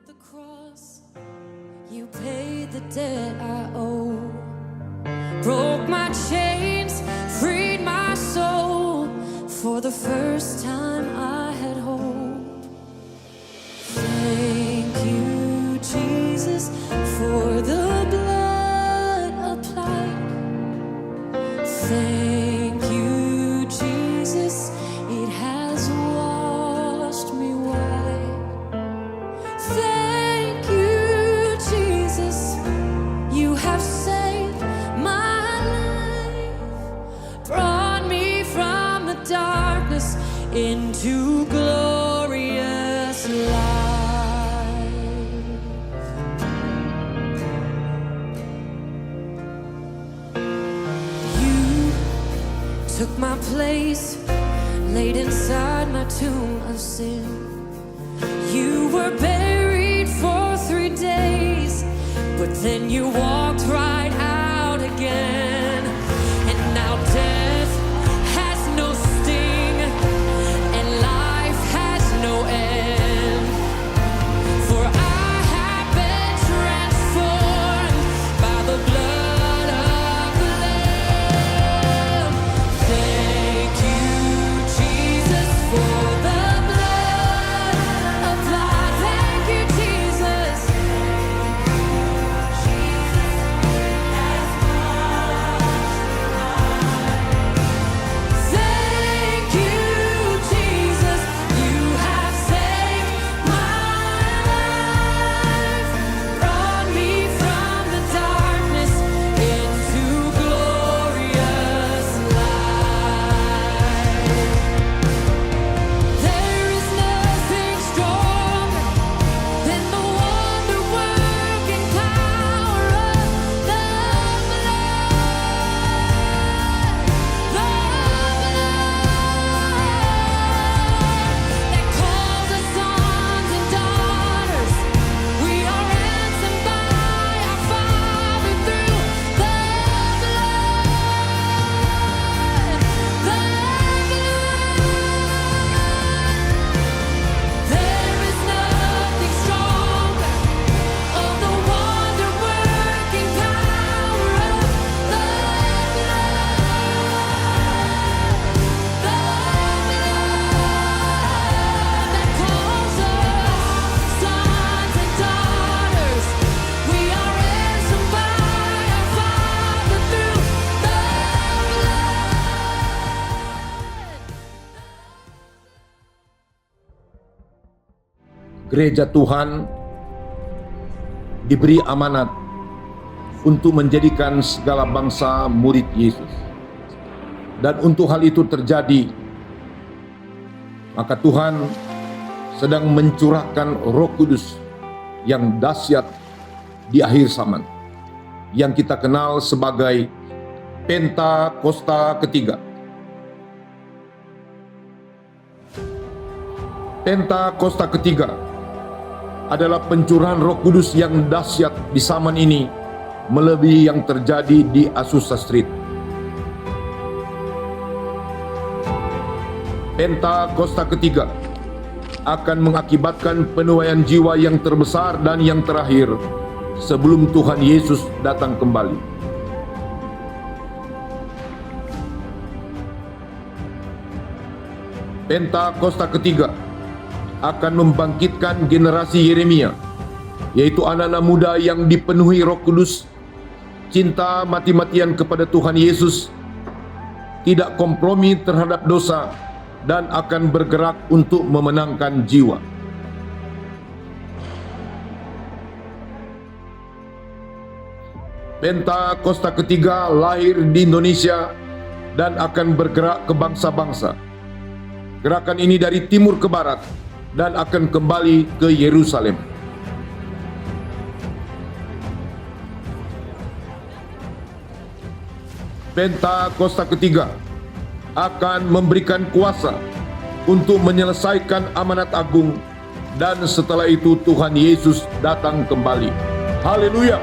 the cross, you paid the debt I owe. Broke my chains, freed my soul. For the first time I had hope. Thank you, Jesus, for the blood applied. Thank you, Jesus, it has washed me white. Thank you, Jesus, you have saved my life, brought me from the darkness into glorious light. You took my place, laid inside my tomb of sin. You were buried for 3 days, but then you walked right out again. And now death has no sting, and life has no end. For I have been transformed by the blood of the Lamb. Thank you, Jesus, for the blood applied. Thank you, Jesus. Thank you, Jesus, you have saved my life, brought me from the darkness into glorious light. There is nothing stronger than the wonder-working power of the that calls us sons and daughters. We are ransomed by our Father through the blood. There is nothing stronger of the wonder-working power of the that calls us sons and daughters. We are ransomed by our Father through the Gereja Tuhan diberi amanat untuk menjadikan segala bangsa murid Yesus. Dan untuk hal itu terjadi, maka Tuhan sedang mencurahkan Roh Kudus yang dahsyat di akhir zaman, yang kita kenal sebagai Pentakosta ketiga. Pentakosta ketiga adalah pencurahan Roh Kudus yang dahsyat di zaman ini, melebihi yang terjadi di Azusa Street. Pentakosta ketiga akan mengakibatkan penuaian jiwa yang terbesar dan yang terakhir sebelum Tuhan Yesus datang kembali. Pentakosta ketiga akan membangkitkan generasi Yeremia, yaitu anak-anak muda yang dipenuhi Roh Kudus, cinta mati-matian kepada Tuhan Yesus, tidak kompromi terhadap dosa, dan akan bergerak untuk memenangkan jiwa. Pentakosta ketiga lahir di Indonesia dan akan bergerak ke bangsa-bangsa. Gerakan ini dari timur ke barat dan akan kembali ke Yerusalem. Pentakosta ketiga akan memberikan kuasa untuk menyelesaikan amanat agung, dan setelah itu Tuhan Yesus datang kembali. Haleluya!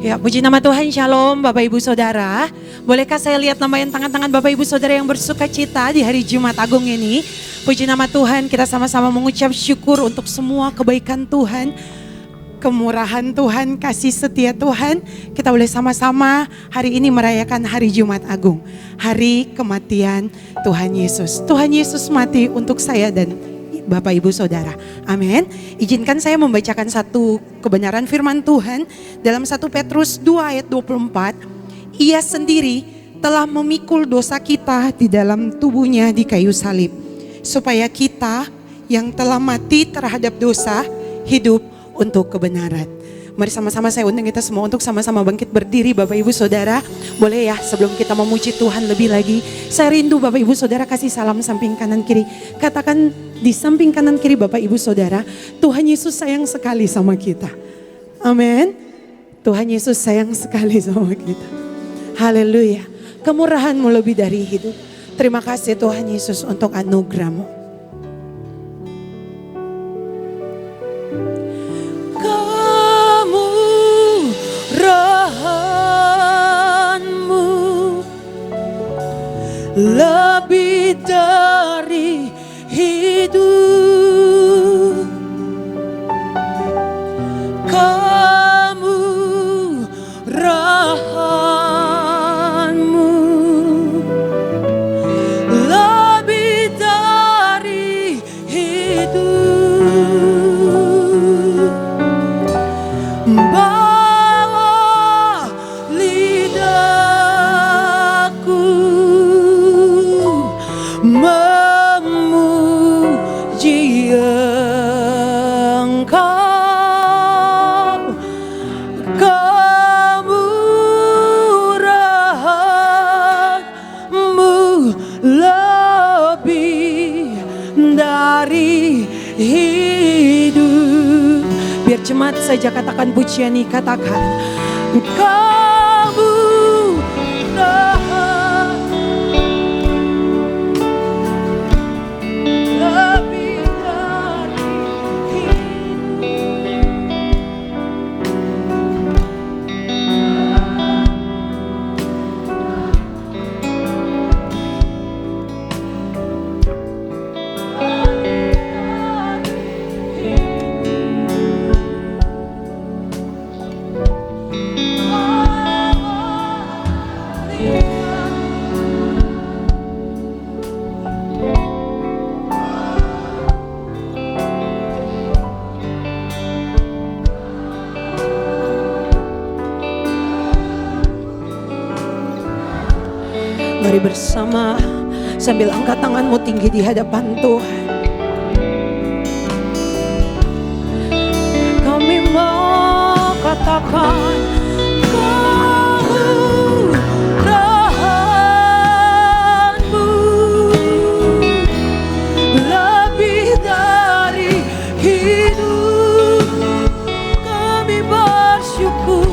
Ya, puji nama Tuhan, Shalom Bapak Ibu Saudara. Bolehkah saya lihat lambaian tangan-tangan Bapak Ibu Saudara yang bersuka cita di hari Jumat Agung ini? Puji nama Tuhan, kita sama-sama mengucap syukur untuk semua kebaikan Tuhan, kemurahan Tuhan, kasih setia Tuhan. Kita boleh sama-sama hari ini merayakan hari Jumat Agung, hari kematian Tuhan Yesus. Tuhan Yesus mati untuk saya dan Bapak Ibu Saudara. Amin. Izinkan saya membacakan satu kebenaran firman Tuhan dalam 1 Petrus 2 ayat 24. Ia sendiri telah memikul dosa kita di dalam tubuhnya di kayu salib, supaya kita yang telah mati terhadap dosa hidup untuk kebenaran. Mari sama-sama saya undang kita semua untuk sama-sama bangkit berdiri Bapak Ibu Saudara. Boleh ya, sebelum kita memuji Tuhan lebih lagi, saya rindu Bapak Ibu Saudara kasih salam samping kanan kiri. Katakan di samping kanan kiri Bapak Ibu Saudara, Tuhan Yesus sayang sekali sama kita. Amin. Tuhan Yesus sayang sekali sama kita. Haleluya. Kemurahan-Mu lebih dari hidup. Terima kasih Tuhan Yesus untuk anugerah-Mu. Lebih dari hidup, kemurahan-Mu lebih dari hidup. Bawa lidahku memuji Engkau, kemurahan-Mu lebih dari hidup. Biar jemaat saja katakan pujian ini, katakan kemurahan lebih dari Mari bersama sambil angkat tanganmu tinggi di hadapan Tuhan. Kami mau katakan kemurahan-Mu lebih dari hidup. Kami bersyukur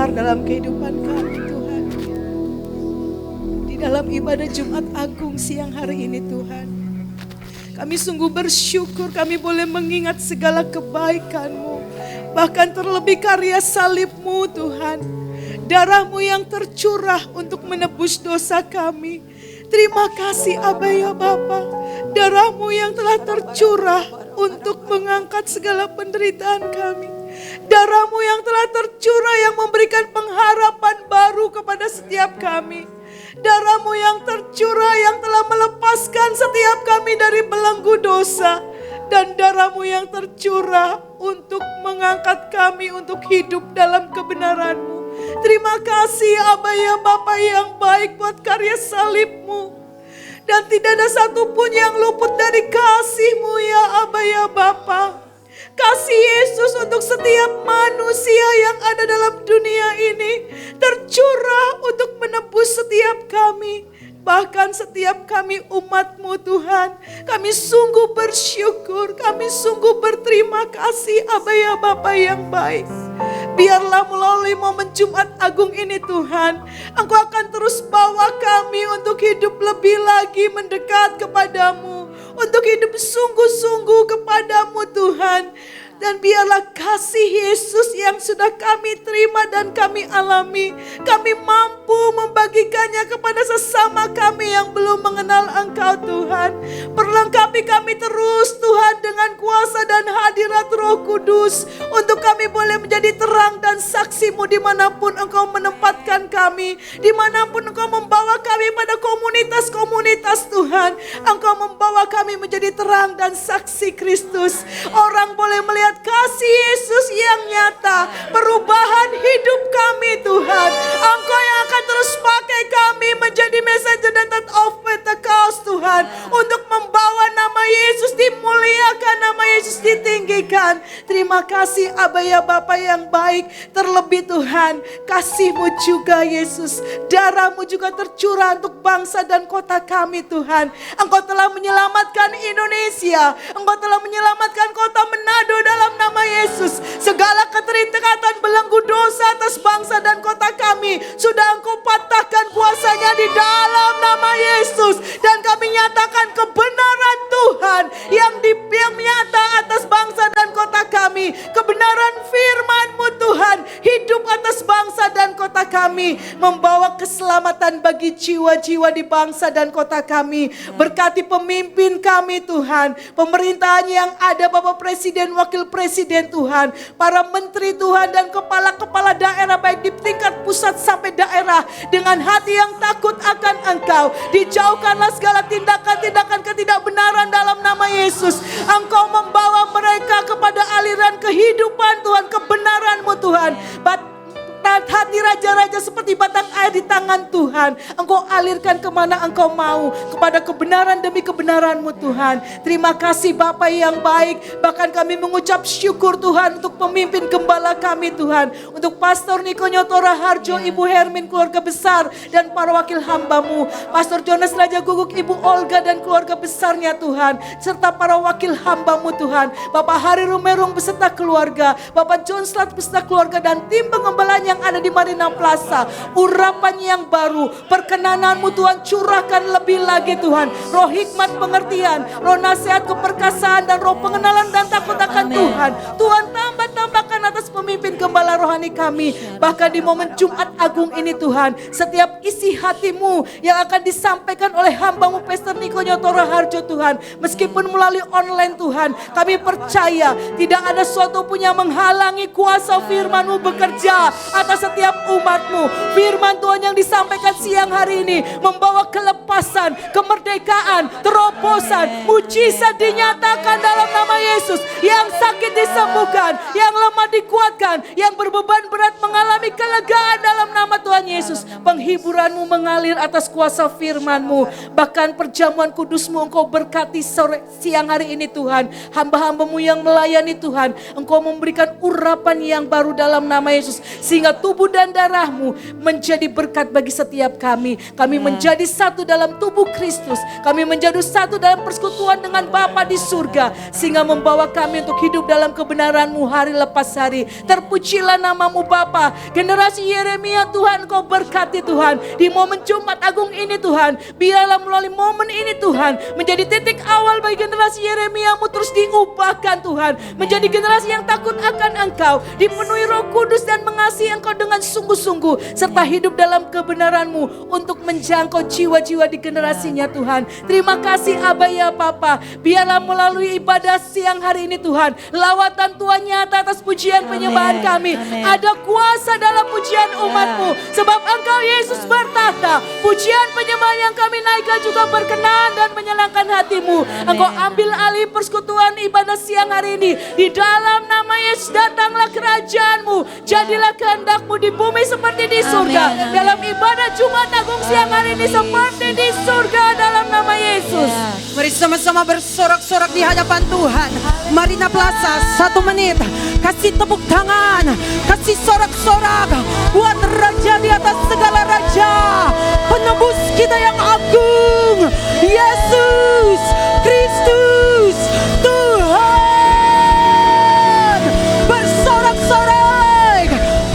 besar dalam kehidupan kami Tuhan. Di dalam ibadah Jumat Agung siang hari ini Tuhan, kami sungguh bersyukur kami boleh mengingat segala kebaikan-Mu. Bahkan terlebih karya salib-Mu Tuhan. Darah-Mu yang tercurah untuk menebus dosa kami. Terima kasih Aba ya Bapa. Darah-Mu yang telah tercurah untuk mengangkat segala penderitaan kami. Darah-Mu yang telah tercurah yang memberikan pengharapan baru kepada setiap kami. Darah-Mu yang tercurah yang telah melepaskan setiap kami dari belenggu dosa. Dan darah-Mu yang tercurah untuk mengangkat kami untuk hidup dalam kebenaran-Mu. Terima kasih Aba ya Bapa yang baik buat karya salib-Mu. Dan tidak ada satupun yang luput dari kasih-Mu ya Aba ya Bapa. Kasih Yesus untuk setiap manusia yang ada dalam dunia ini tercurah untuk menebus setiap kami. Bahkan setiap kami umat-Mu Tuhan. Kami sungguh bersyukur, kami sungguh berterima kasih Aba ya Bapa yang baik. Biarlah melalui momen Jumat Agung ini Tuhan, Engkau akan terus bawa kami untuk hidup lebih lagi mendekat kepadamu. Untuk hidup sungguh-sungguh kepadamu Tuhan. Dan biarlah kasih Yesus yang sudah kami terima dan kami alami, kami mampu membagikannya kepada sesama kami yang belum mengenal Engkau Tuhan. Perlengkapi kami terus Tuhan dengan kuasa dan hadirat Roh Kudus. Untuk kami boleh menjadi terang dan saksi-Mu dimanapun Engkau menempatkan kami. Dimanapun Engkau membawa kami pada komunitas-komunitas Tuhan. Engkau membawa kami menjadi terang dan saksi Kristus. Orang boleh melihat kasih Yesus yang nyata, perubahan hidup kami Tuhan. Engkau yang akan terus pakai kami menjadi messenger of Pentecost Tuhan. Untuk membawa nama Yesus dimuliakan, nama Yesus ditinggikan. Terima kasih Aba ya Bapa yang baik. Terlebih Tuhan, kasih-Mu juga Yesus. Darah-Mu juga tercurah untuk bangsa dan kota kami Tuhan. Engkau telah menyelamatkan Indonesia. Engkau telah menyelamatkan kota Manado dalam nama Yesus. Segala keterikatan belenggu dosa atas bangsa dan kota kami sudah Engkau patahkan kuasanya di dalam nama Yesus. Dan kami nyatakan kebenaran Tuhan yang nyata atas bangsa dan kota kami. Kebenaran firman-Mu Tuhan hidup atas bangsa dan kota kami. Membawa keselamatan bagi jiwa-jiwa di bangsa dan kota kami. Berkati pemimpin kami Tuhan. Pemerintahan yang ada Bapak Presiden, Wakil Presiden Tuhan. Para menteri Tuhan dan kepala-kepala daerah baik di tingkat pusat sampai daerah. Dengan hati yang takut akan Engkau. Dijauhkanlah segala tindakan-tindakan ketidakbenaran dalam nama Yesus. Engkau membawa mereka kepada aliran kehidupan Tuhan. Kebenaran-Mu Tuhan. Hati raja-raja seperti batang air di tangan Tuhan. Engkau alirkan kemana Engkau mau. Kepada kebenaran demi kebenaran-Mu Tuhan. Terima kasih Bapa yang baik. Bahkan kami mengucap syukur Tuhan untuk pemimpin gembala kami Tuhan. Untuk Pastor Niko Nyotora Harjo, Ibu Hermin, keluarga besar. Dan para wakil hamba-Mu. Pastor Jonas Raja Guguk, Ibu Olga dan keluarga besarnya Tuhan. Serta para wakil hamba-Mu Tuhan. Bapak Hari Rumerung beserta keluarga. Bapak John Slat beserta keluarga. Dan tim pengembalaan yang ada di Marina Plaza. Urapan yang baru, perkenanan-Mu Tuhan curahkan lebih lagi Tuhan. Roh hikmat pengertian, roh nasihat keperkasaan dan roh pengenalan dan takut akan Tuhan. Tuhan tambahkan atas pemimpin gembala rohani kami. Bahkan di momen Jumat Agung ini Tuhan, setiap isi hati-Mu yang akan disampaikan oleh hamba-Mu Pastor Niko Nyotora Harjo Tuhan. Meskipun melalui online Tuhan, kami percaya tidak ada sesuatu pun yang menghalangi kuasa firman-Mu bekerja atas setiap umat-Mu. Firman Tuhan yang disampaikan siang hari ini membawa kelepasan, kemerdekaan, terobosan, mujizat dinyatakan dalam nama Yesus. Yang sakit disembuhkan, yang lemah dikuatkan, yang berbeban berat mengalami kelegaan dalam nama Tuhan Yesus. Penghiburan-Mu mengalir atas kuasa firman-Mu. Bahkan perjamuan kudus-Mu Engkau berkati siang hari ini Tuhan. Hamba-hamba-Mu yang melayani Tuhan, Engkau memberikan urapan yang baru dalam nama Yesus. Sehingga Biarlah tubuh dan darah-Mu menjadi berkat bagi setiap kami. Kami menjadi satu dalam tubuh Kristus. Kami menjadi satu dalam persekutuan dengan Bapa di surga. Sehingga membawa kami untuk hidup dalam kebenaran-Mu hari lepas hari. Terpujilah nama-Mu Bapa. Generasi Yeremia Tuhan Kau berkati Tuhan. Di momen Jumat Agung ini Tuhan. Biarlah melalui momen ini Tuhan. Menjadi titik awal bagi generasi Yeremia-Mu terus diubahkan Tuhan. Menjadi generasi yang takut akan Engkau. Dipenuhi Roh Kudus dan mengasihi Engkau dengan sungguh-sungguh. Serta hidup dalam kebenaran-Mu untuk menjangkau jiwa-jiwa di generasinya Tuhan. Terima kasih Aba ya Papa. Biarlah melalui ibadah siang hari ini Tuhan. Lawatan Tuhan nyata atas pujian penyembahan kami. Ada kuasa dalam pujian umat-Mu. Sebab Engkau Yesus bertahta. Pujian penyembahan yang kami naikkan juga berkenan dan menyenangkan hati-Mu. Engkau ambil alih persekutuan ibadah siang hari ini. Di dalam nama Yesus datanglah kerajaan-Mu. Jadilah kehendak-Mu di bumi seperti di surga. Dalam ibadah Jumat Agung siang hari ini seperti di surga dalam nama Yesus. Mari sama-sama bersorak-sorak di hadapan Tuhan. Marina Plaza 1 menit. Kasih tepuk tangan, kasih sorak-sorak buat Raja di atas segala raja, penebus kita yang agung, Yesus Kristus Tuhan.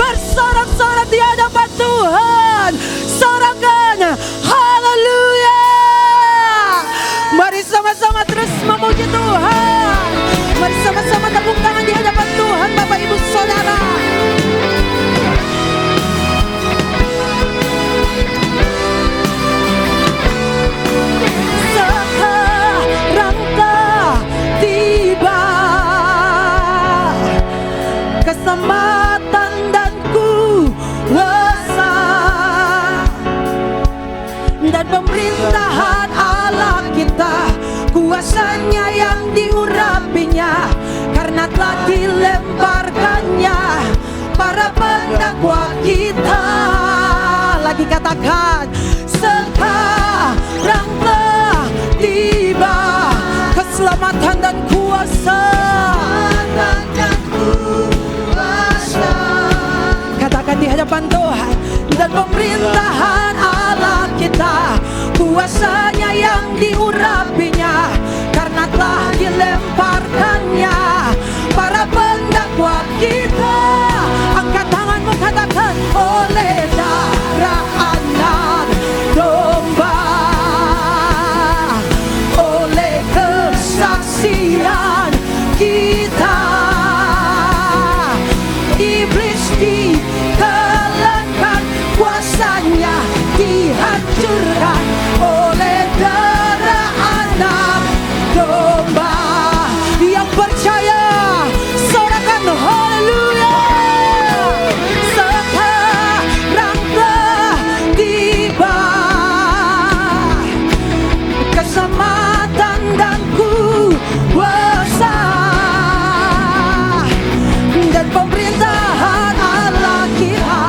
Bersorak-sorak di hadapan Tuhan. Sorakan haleluya. Mari sama-sama terus memuji Tuhan. Mari sama-sama tepuk tangan di hadapan Tuhan Bapak Ibu Saudara. Sekarang telah tiba keselamatan dan kuasa dan pemerintahan Allah kita, kuasanya yang diurapinya, karena telah dilemparkannya para pendakwa kita. Lagi katakan, sekarang telah tiba keselamatan dan kuasa. Katakan di hadapan Tuhan, dan pemerintahan Allah kita, kuasanya yang diurapinya, karena telah dilemparkannya para pendakwa kita. Angkat tanganmu, katakan, oleh darah anak domba, oleh kesaksian kita, iblis dikalahkan, kuasanya dihancurkan oleh darah anak domba. Yang percaya sorakan haleluya. Sekarang telah tiba keselamatan dan kuasa dan pemerintahan Allah kita,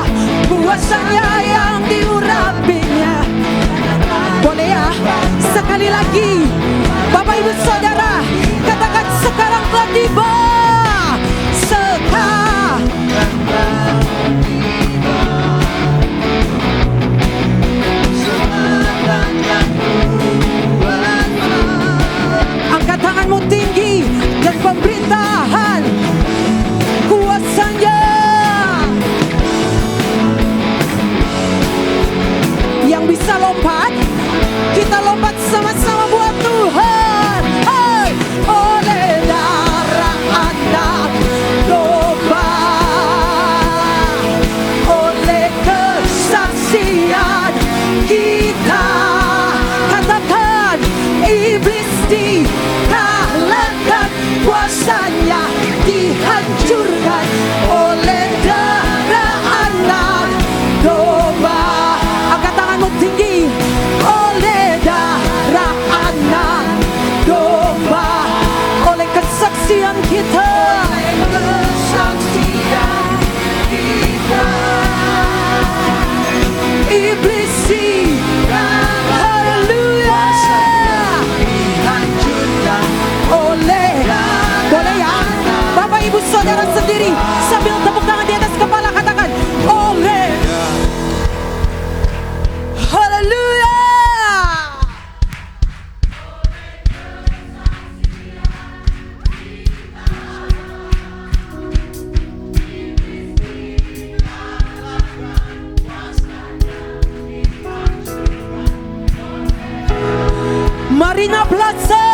kuasanya yang diurapinya. Boleh ya, sekali lagi Bapak Ibu Saudara, katakan sekarang telah tiba. Sekarang angkat tanganmu tinggi, dan pemerintahan kuasanya yang bisa lompat, kita lompat sama-sama buat Tuhan. Hey! Oleh darah anak domba, oleh kesaksian kita, katakan, iblis dikalahkan, kuasanya dihancurkan oleh darah anak domba. Angkat tanganmu tinggi, oleh darah Marina Plaza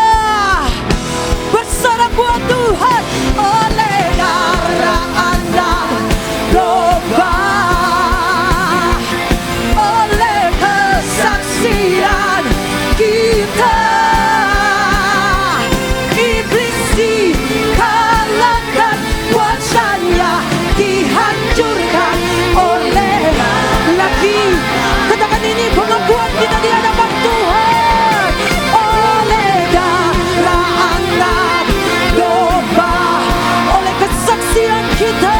bersorak buat Tuhan. Oleh darah anak domba, oleh kesaksian kita, iblis dikalahkan, kuasanya dihancurkan oleh lagi. Katakan ini pengakuan kita di hadapan Tuhan. Oleh darah anak domba, oleh kesaksian kita,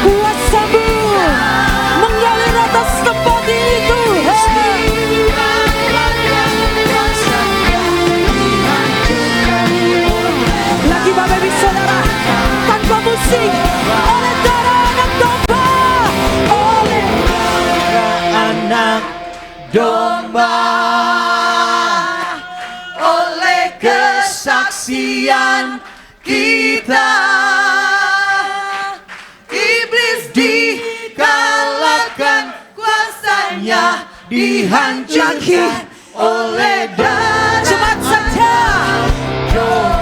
kuasa-Mu mengalir atas tempat ini Tuhan. Lagi Bapak Ibu Saudara, tanpa musik. Oleh darah anak domba, oleh anak domba, oleh kesaksian kita, iblis dikalahkan, kuasanya dihancurkan oleh darah. Cepat saja.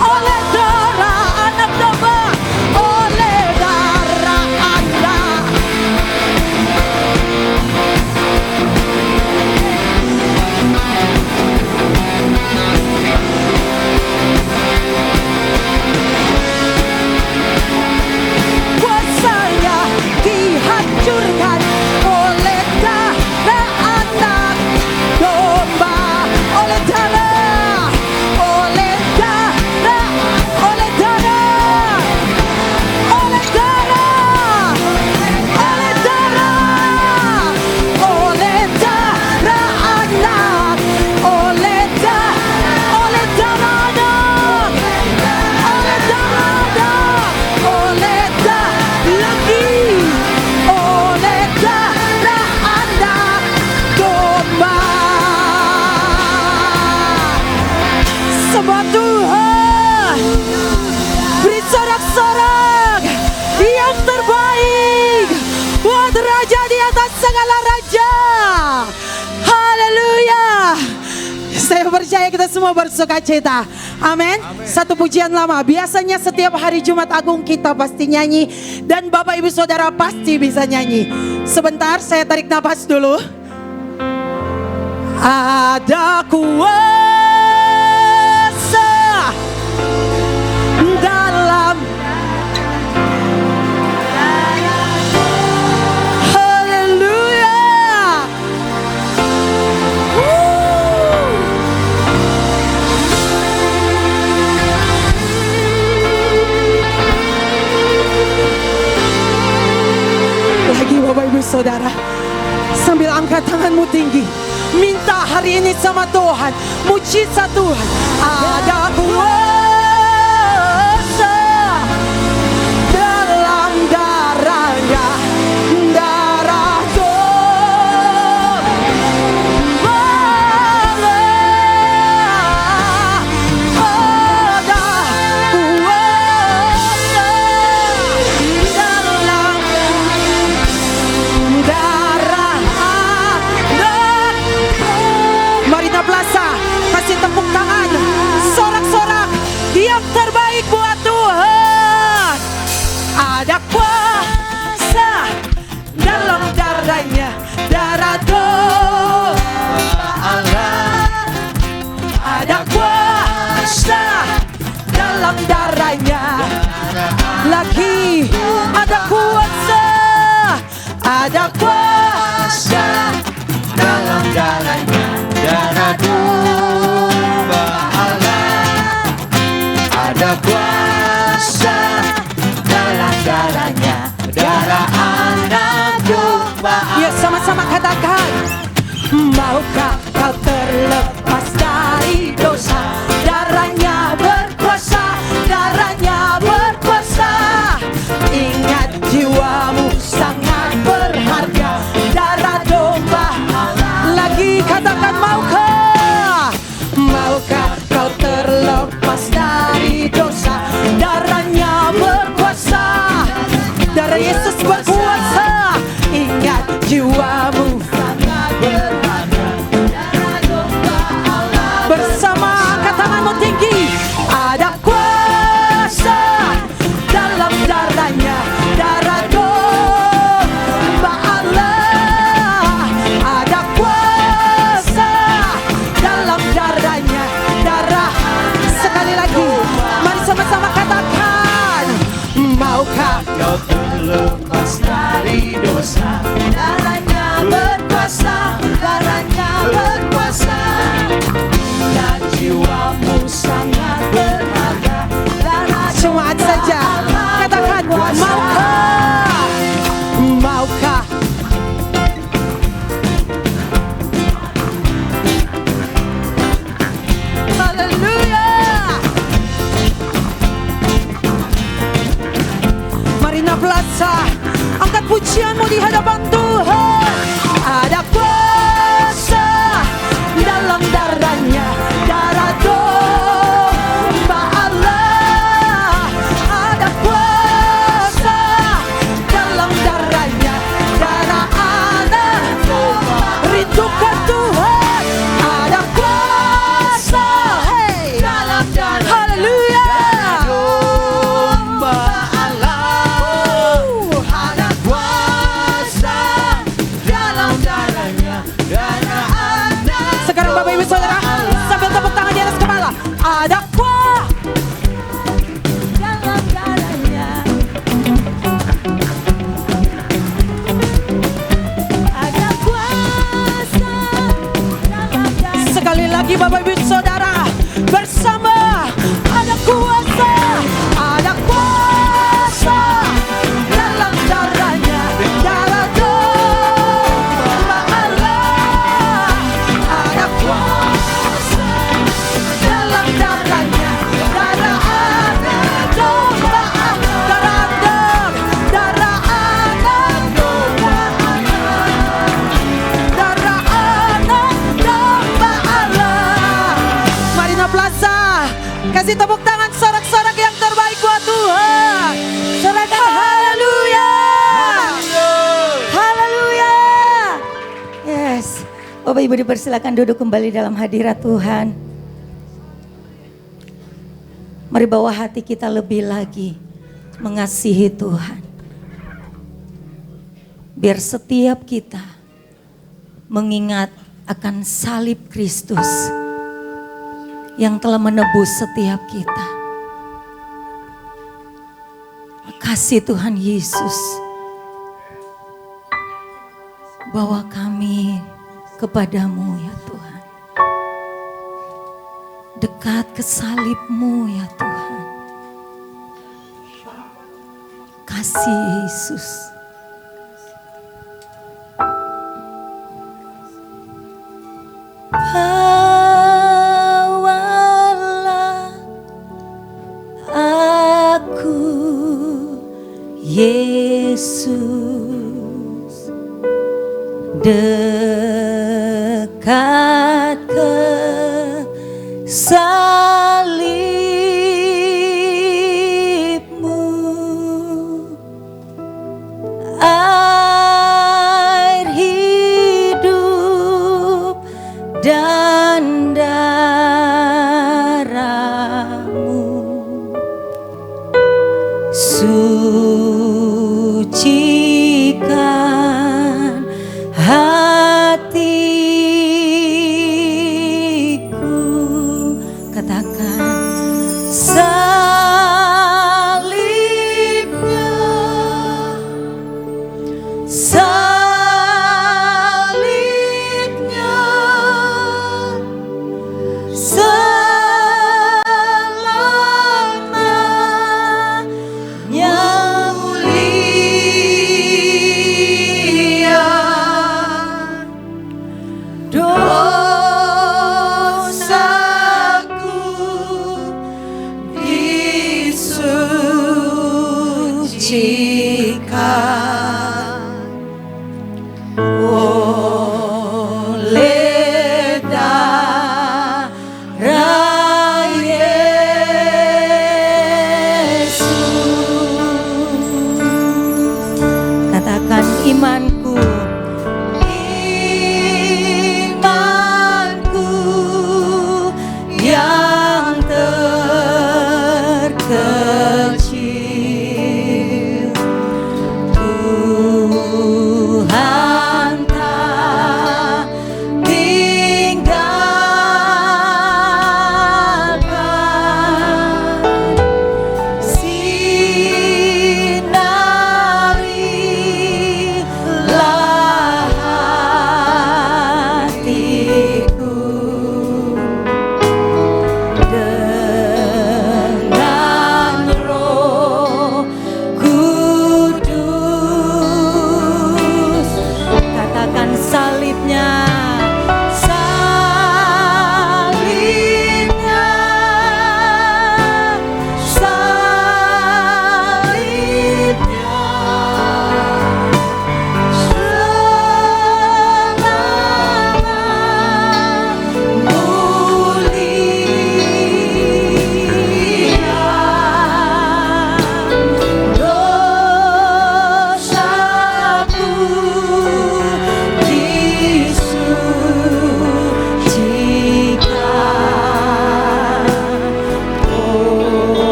Oleh darah anak domba, oleh darah anak. Kuasanya dihancurkan oleh darah anak domba, oleh darah, oleh darah, oleh darah, oleh darah, oleh darah, oleh darah anak, oleh darah anak, oleh darah anak, oleh darah lagi, oleh darah anak domba. Sembah Tuhan, beri sorak-sorak yang terbaik buat Raja di atas segala raja. Haleluya. Saya percaya kita semua bersuka cita. Amin. Satu pujian lama. Biasanya setiap hari Jumat Agung kita pasti nyanyi. Dan Bapak Ibu Saudara pasti bisa nyanyi. Sebentar saya tarik nafas dulu. Ada kuasa dalam haleluya. Lagi Bapak Ibu Saudara, sambil angkat tanganmu tinggi, minta hari ini sama Tuhan, mujizat Tuhan. Ada kuasa dalam darahnya, darah domba. Ada kuasa dalam darah anak. Marina Plaza, kasih tepuk tangan, sorak-sorak yang terbaik buat Tuhan. Ada kuasa dalam darahnya, darah domba Allah. Ada kuasa dalam darahnya, lagi ada kuasa, ada kuasa dalam darahnya, darah domba Allah. Ada kuasa dalam darahnya, darah anak domba Allah. Ya sama-sama katakan, maukah kau terlepas dari dosa? Darahnya berkuasa, darahnya berkuasa. Ingat jiwamu sangat berharga, darah domba. Lagi katakan maukah, maukah kau terlepas dari dosa? Darahnya berkuasa, darah Yesus berkuasa. Ingat jiwamu sangat berharga, darah domba. kebenaran-Mu di hadapan Tuhan. Ada kuasa dalam darahnya, darah domba Allah. Ada kuasa dalam darahnya, darah anak domba. Rindukan Tuhan, ada kuasa dalam darah. Haleluya. Domba Allah, ada kuasa dalam darahnya, darah anak. Sekarang Bapak Ibu Saudara sambil tepuk tangan di atas kepala. Ada kuasa dalam darahnya. Ada kuasa dalam darahnya. Sekali lagi Bapak Ibu Saudara bersama. Ada kuasa, ada kuasa dalam darahnya, darah domba Allah. Ada kuasa dalam darahnya, darah anak domba Allah. Darah anak domba Allah. Darah anak domba Allah. Marina Plaza, kasih tepuk tangan sorak-sorak yang terbaik buat Tuhan. Sorakan haleluya. Haleluya. Yes, Bapak Ibu dipersilakan duduk kembali dalam hadirat Tuhan. Mari bawa hati kita lebih lagi mengasihi Tuhan. Biar setiap kita mengingat akan salib Kristus yang telah menebus setiap kita. Kasih Tuhan Yesus, bawa kami kepadamu ya Tuhan. Dekat ke salib-Mu ya Tuhan. Kasih Yesus. Bawalah aku Yesus, dekat ke salib-Mu, air hidup dan darah-Mu, sucikan hatiku. Katakan salibnya, salibnya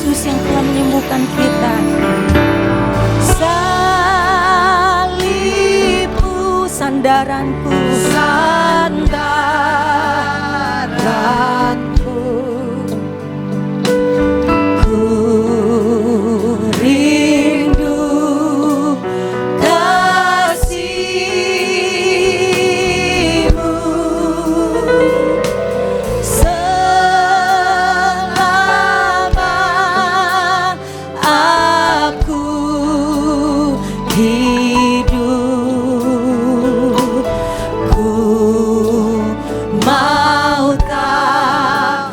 Yesus yang telah menyembuhkan kita. Salibmu sandaranku, sandaranku. Ku rindu kasih-Mu. Selama aku hidup, ku mau taat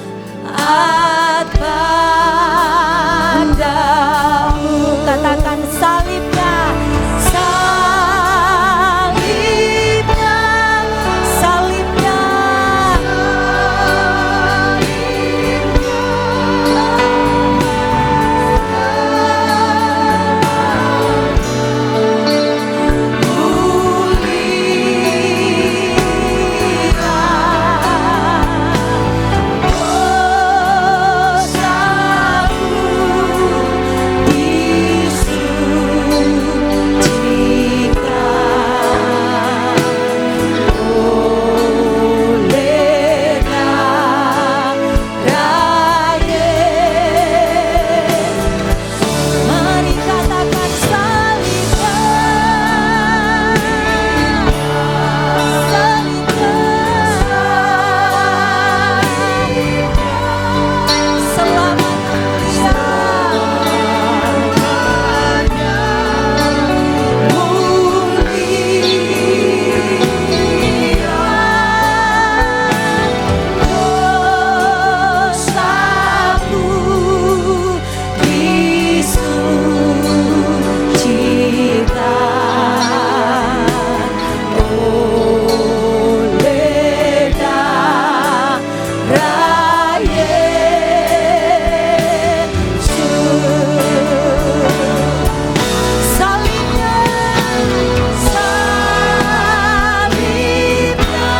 padamu. Katakan salibnya, salibnya, salibnya. Mari katakan salibnya, salibnya, selamanya dosaku disucikan oleh darah Yesus. Salibnya, salibnya, salibnya,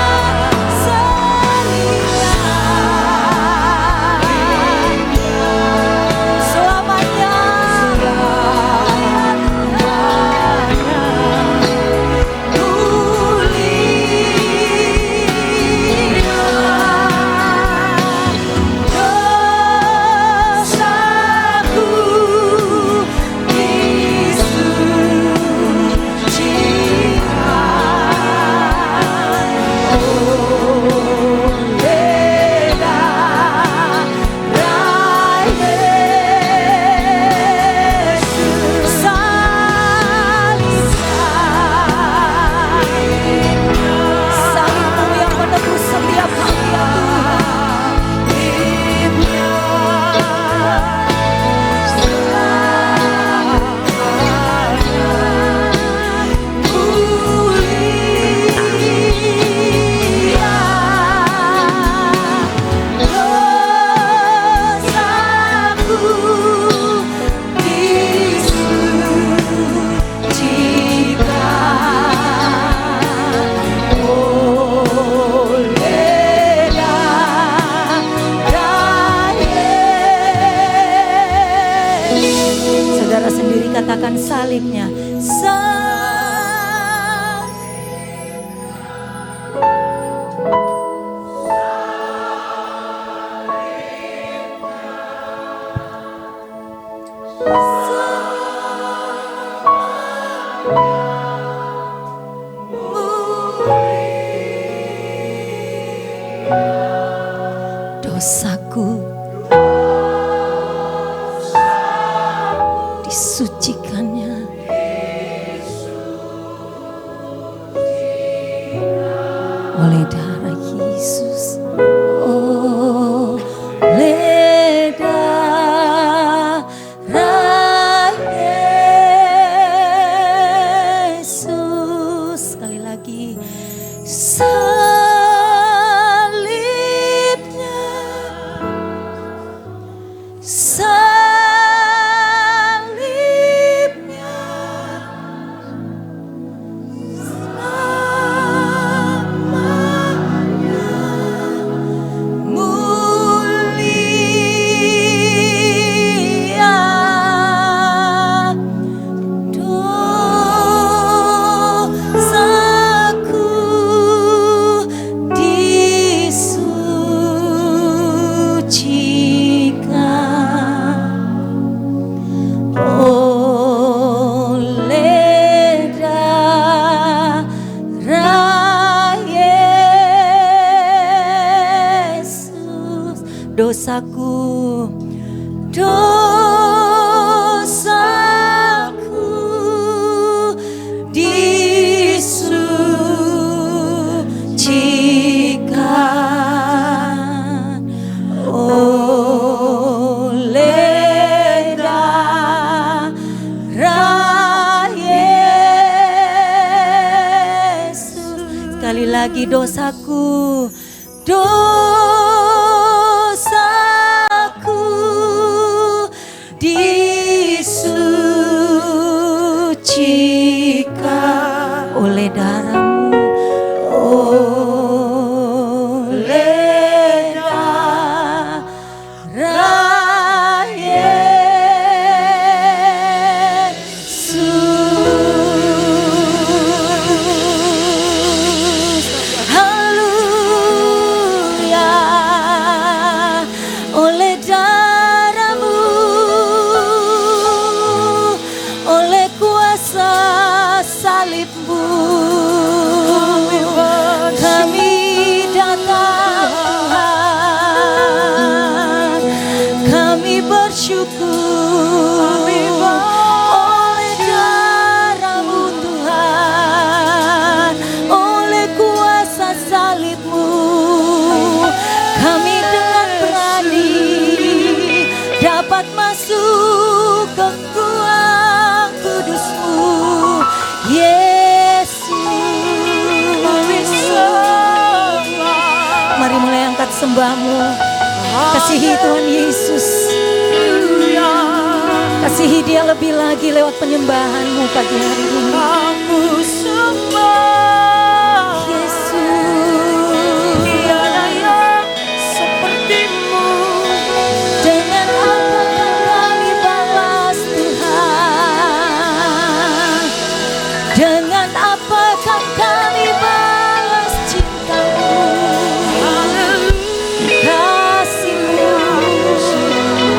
selamanya, dosaku disucikan oleh darah Yesus. Salibmu yang menebus setiap hati ya Saudara sendiri katakan salibnya. Dosaku disucikannya oleh darah Yesus. Oleh darah Yesus. Sekali lagi, salibnya, salibnya, lagi dosaku, dosaku disucikan oleh darah-Mu, oleh darah Yesus. Haleluya, oleh darah-Mu, oleh kuasa salib-Mu, kami datang Tuhan, kami bersyukur oleh darah-Mu Tuhan, oleh kuasa salib-Mu, kami dengan berani dapat masuk ke ruang kudus-Mu, Yesus. Mari mulai angkat sembahmu, kasihi Tuhan Yesus, kasihi Dia lebih lagi lewat penyembahanmu pagi hari ini. Yesus, Tiada yang seperti-Mu. dengan apa yang kami balas Tuhan, dengan apakah kami balas cinta-Mu, kasih-Mu,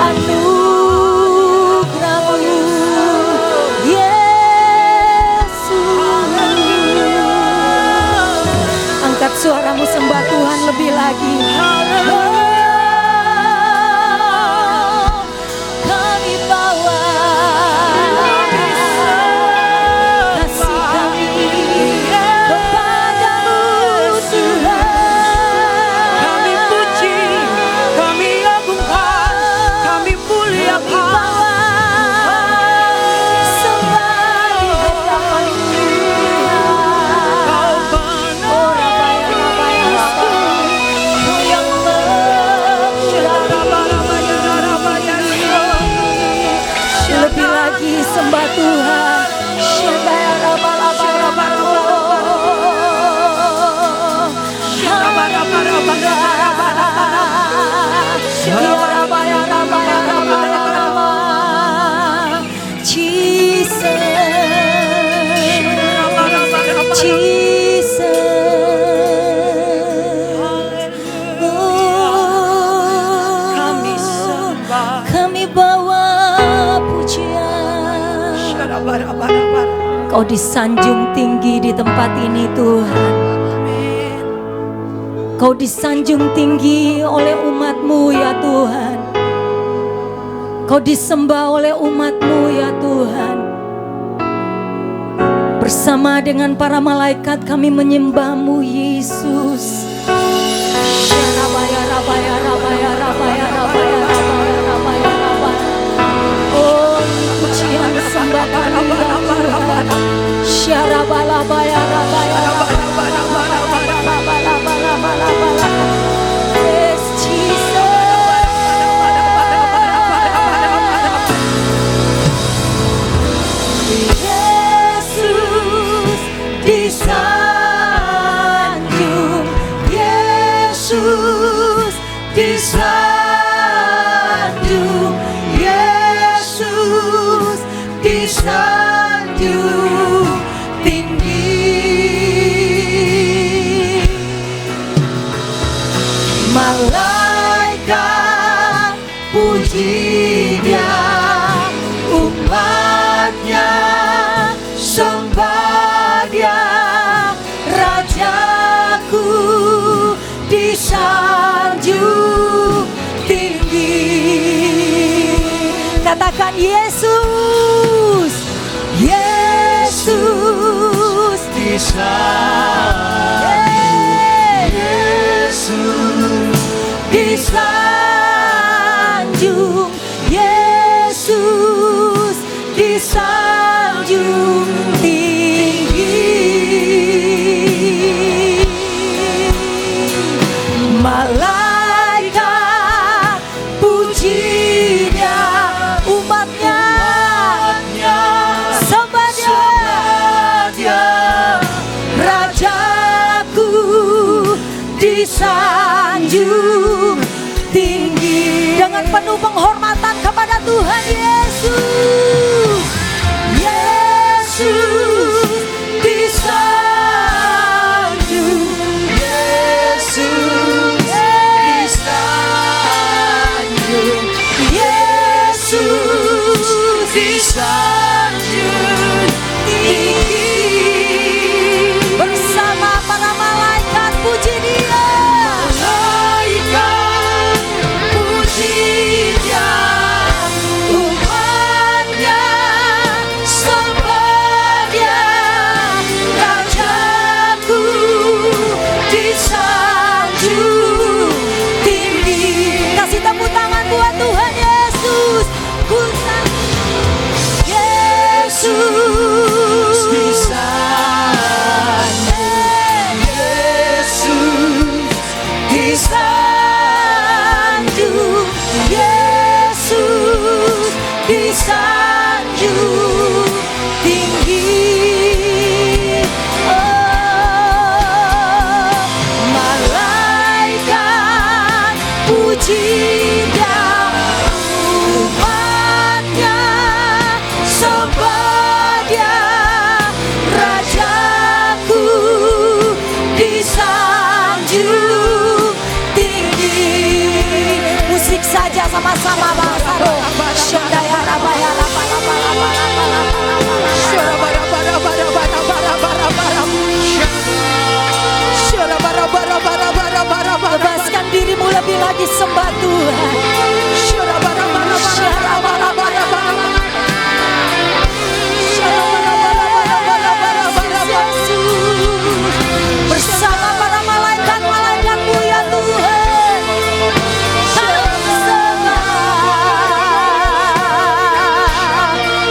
anugerah-Mu, Yesus. Angkat suaramu sembah Tuhan lebih lagi. Kami bawa kasih kami kepadamu Tuhan. Kami puji, kami agungkan, kami muliakan. Sembah di hadapan-Mu Tuhan. Oh Rabaya, Kau yang lebih lagi sembah Tuhan. Shebaya Rabaya, kami bawa pujian. Kau disanjung tinggi di tempat ini Tuhan. Kau disanjung tinggi oleh umat-Mu ya Tuhan. Kau disembah oleh umat-Mu ya Tuhan. Bersama dengan para malaikat kami menyembah-Mu Yesus. Rabaya, rabaya, rabaya, rabaya, rabaya, rabaya, rabaya, rabaya. Oh, pujian sembah kami ya Tuhan. Syarabalabaya, rabaya, rabaya, rabaya, rabaya, rabaya, rabaya, rabaya. Yes, Jesus. Yesus disanjung, Yesus disanjung, Yesus disanjung tinggi. Malaikat puji Dia, umatnya sembah Dia, Rajaku disanjung tinggi. Katakan Yesus, Yesus disanjung, Yesus disanjung, Yesus disanjung tinggi. disanjung tinggi. Dengan penuh penghormatan kepada Tuhan Yesus. Yesus disanjung. Yesus disanjung. Yesus disanjung tinggi. Bersama para malaikat puji Dia. Malaikat puji Dia. Umatnya sembah Dia. Rajaku disanjung tinggi. Kasih tepuk tangan buat Tuhan Yesus. Yesus disanjung. Yesus disanjung. Yesus disanjung tinggi. Oh, malaikat puji Dia. Umatnya sembah Dia. Rajaku disanjung tinggi. Musik saja sama-sama Bang Saro. Syadaya rabaya lapa lapa lapa lapa lapa lapa. Syara bara bara bara bara bara bara. Syara bara bara bara bara bara bara. Bebaskan dirimu lebih lagi sembah Tuhan. Syara bara bara bara bara bara bara. Syara bara bara bara bara bara bara. Bersama para malaikat-malaikatmu ya Tuhan. Kami sembah.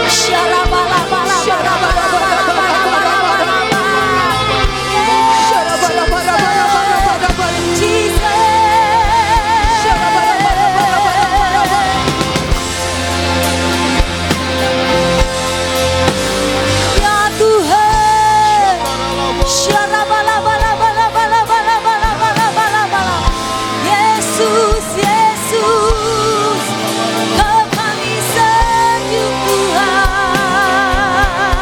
Syara bala bala bala bala bala bala bala bala. Syara bara bara bara bara bara bara. Jesus. Syara bara bara bara bara bara. Ya Tuhan. Syara bala bala bala bala bala bala bala bala bala. Yesus, Yesus, Kau kami senyum Tuhan.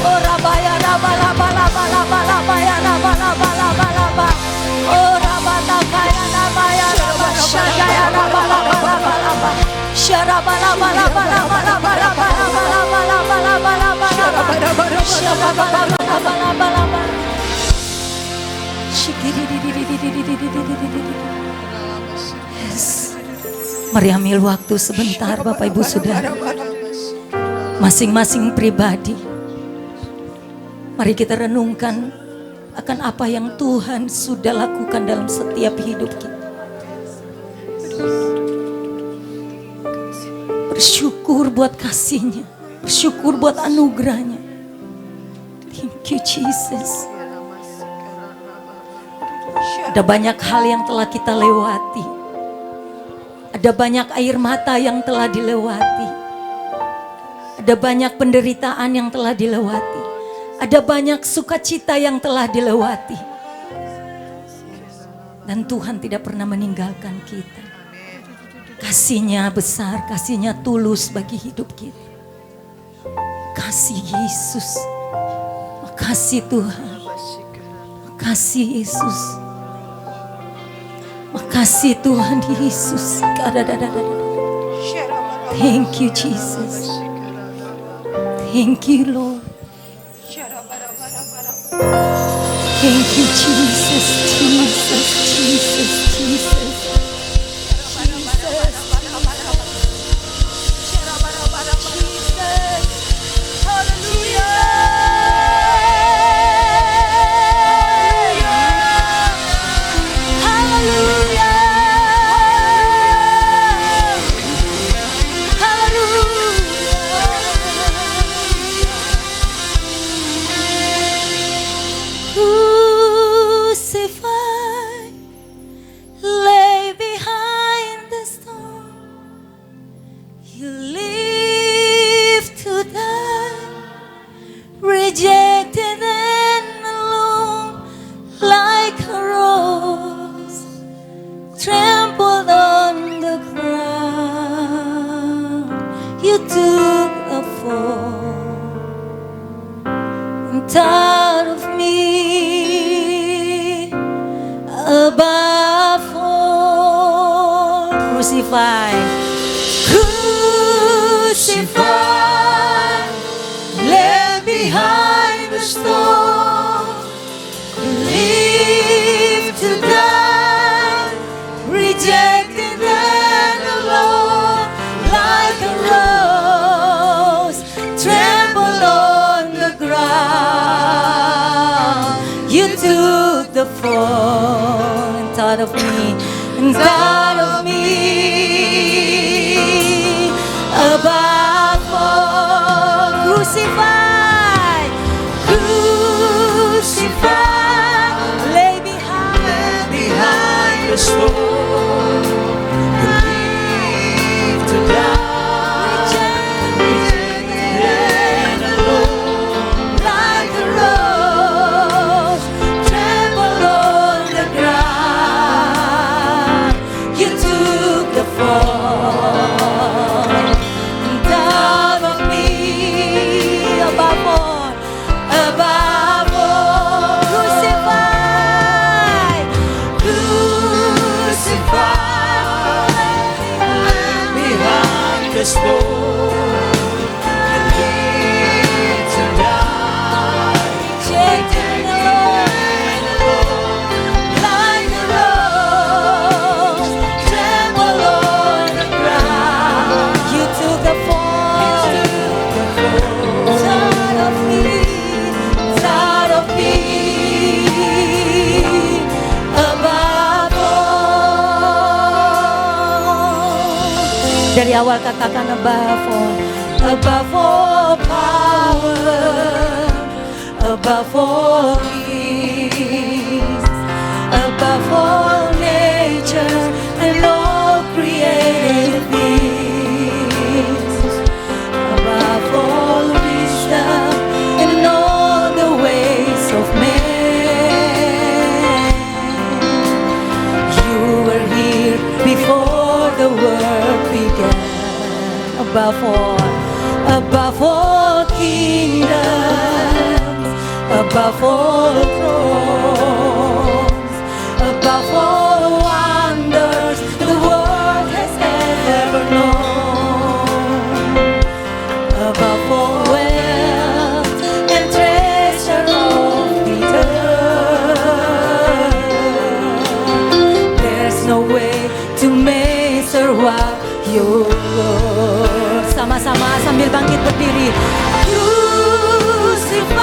Oh rabaya rabala bala bala bala baya rabala bala bala bala. Oh rabata kaya rabaya rabala syagaya rabala bala bala bala. Syara bala bala bala bala bala bala bala bala bala bala bala. Syara bala bala bala bala bala. Yes. Mari ambil waktu sebentar Bapak Ibu Saudara. Masing-masing pribadi. Mari kita renungkan akan apa yang Tuhan sudah lakukan dalam setiap hidup kita. Bersyukur buat kasih-Nya, bersyukur buat anugerah-Nya. Thank you Jesus. Ada banyak hal yang telah kita lewati. Ada banyak air mata yang telah dilewati. Ada banyak penderitaan yang telah dilewati. Ada banyak sukacita yang telah dilewati. Dan Tuhan tidak pernah meninggalkan kita. Kasih-Nya besar, kasih-Nya tulus bagi hidup kita. Kasih Yesus. Makasih Tuhan. Makasih Yesus. Makasih Tuhan Yesus. Thank you Jesus. Thank you Lord. Thank you Jesus, Jesus, Jesus, Jesus. Crucified. You took a fall and thought of me above all. Crucified, crucified, left behind the stone, lived to die, rejected and alone, like a rose tremble on the ground. You took the fall and thought of me, and thought of me above all. Crucified, crucified, lay behind the stone, believed to die, rejected and alone, like a rose tremble on the ground. You took the fall and thought of me above all, above all. Crucified, crucified, behind the stone, believed to die, rejected and alone, like a rose tremble on the ground. You took the fall, thought of me above all. Dari awal katakan above all power, above all peace, above all nature and all created things, above all wisdom and all the ways of man. You were here before the world began. Above all kingdoms, above all thrones, above all wonders the world has ever known, above all wealth and treasure of the earth. There's no way to measure what you're. Sama-sama sambil bangkit berdiri. Crucified,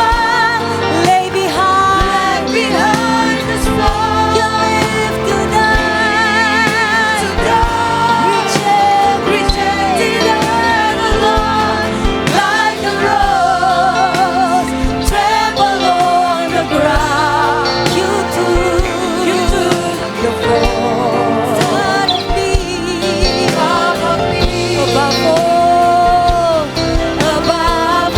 lay behind the stone. You live to die, rejected and alone, like a rose tremble on the ground. You took the fall, thought of me above all, above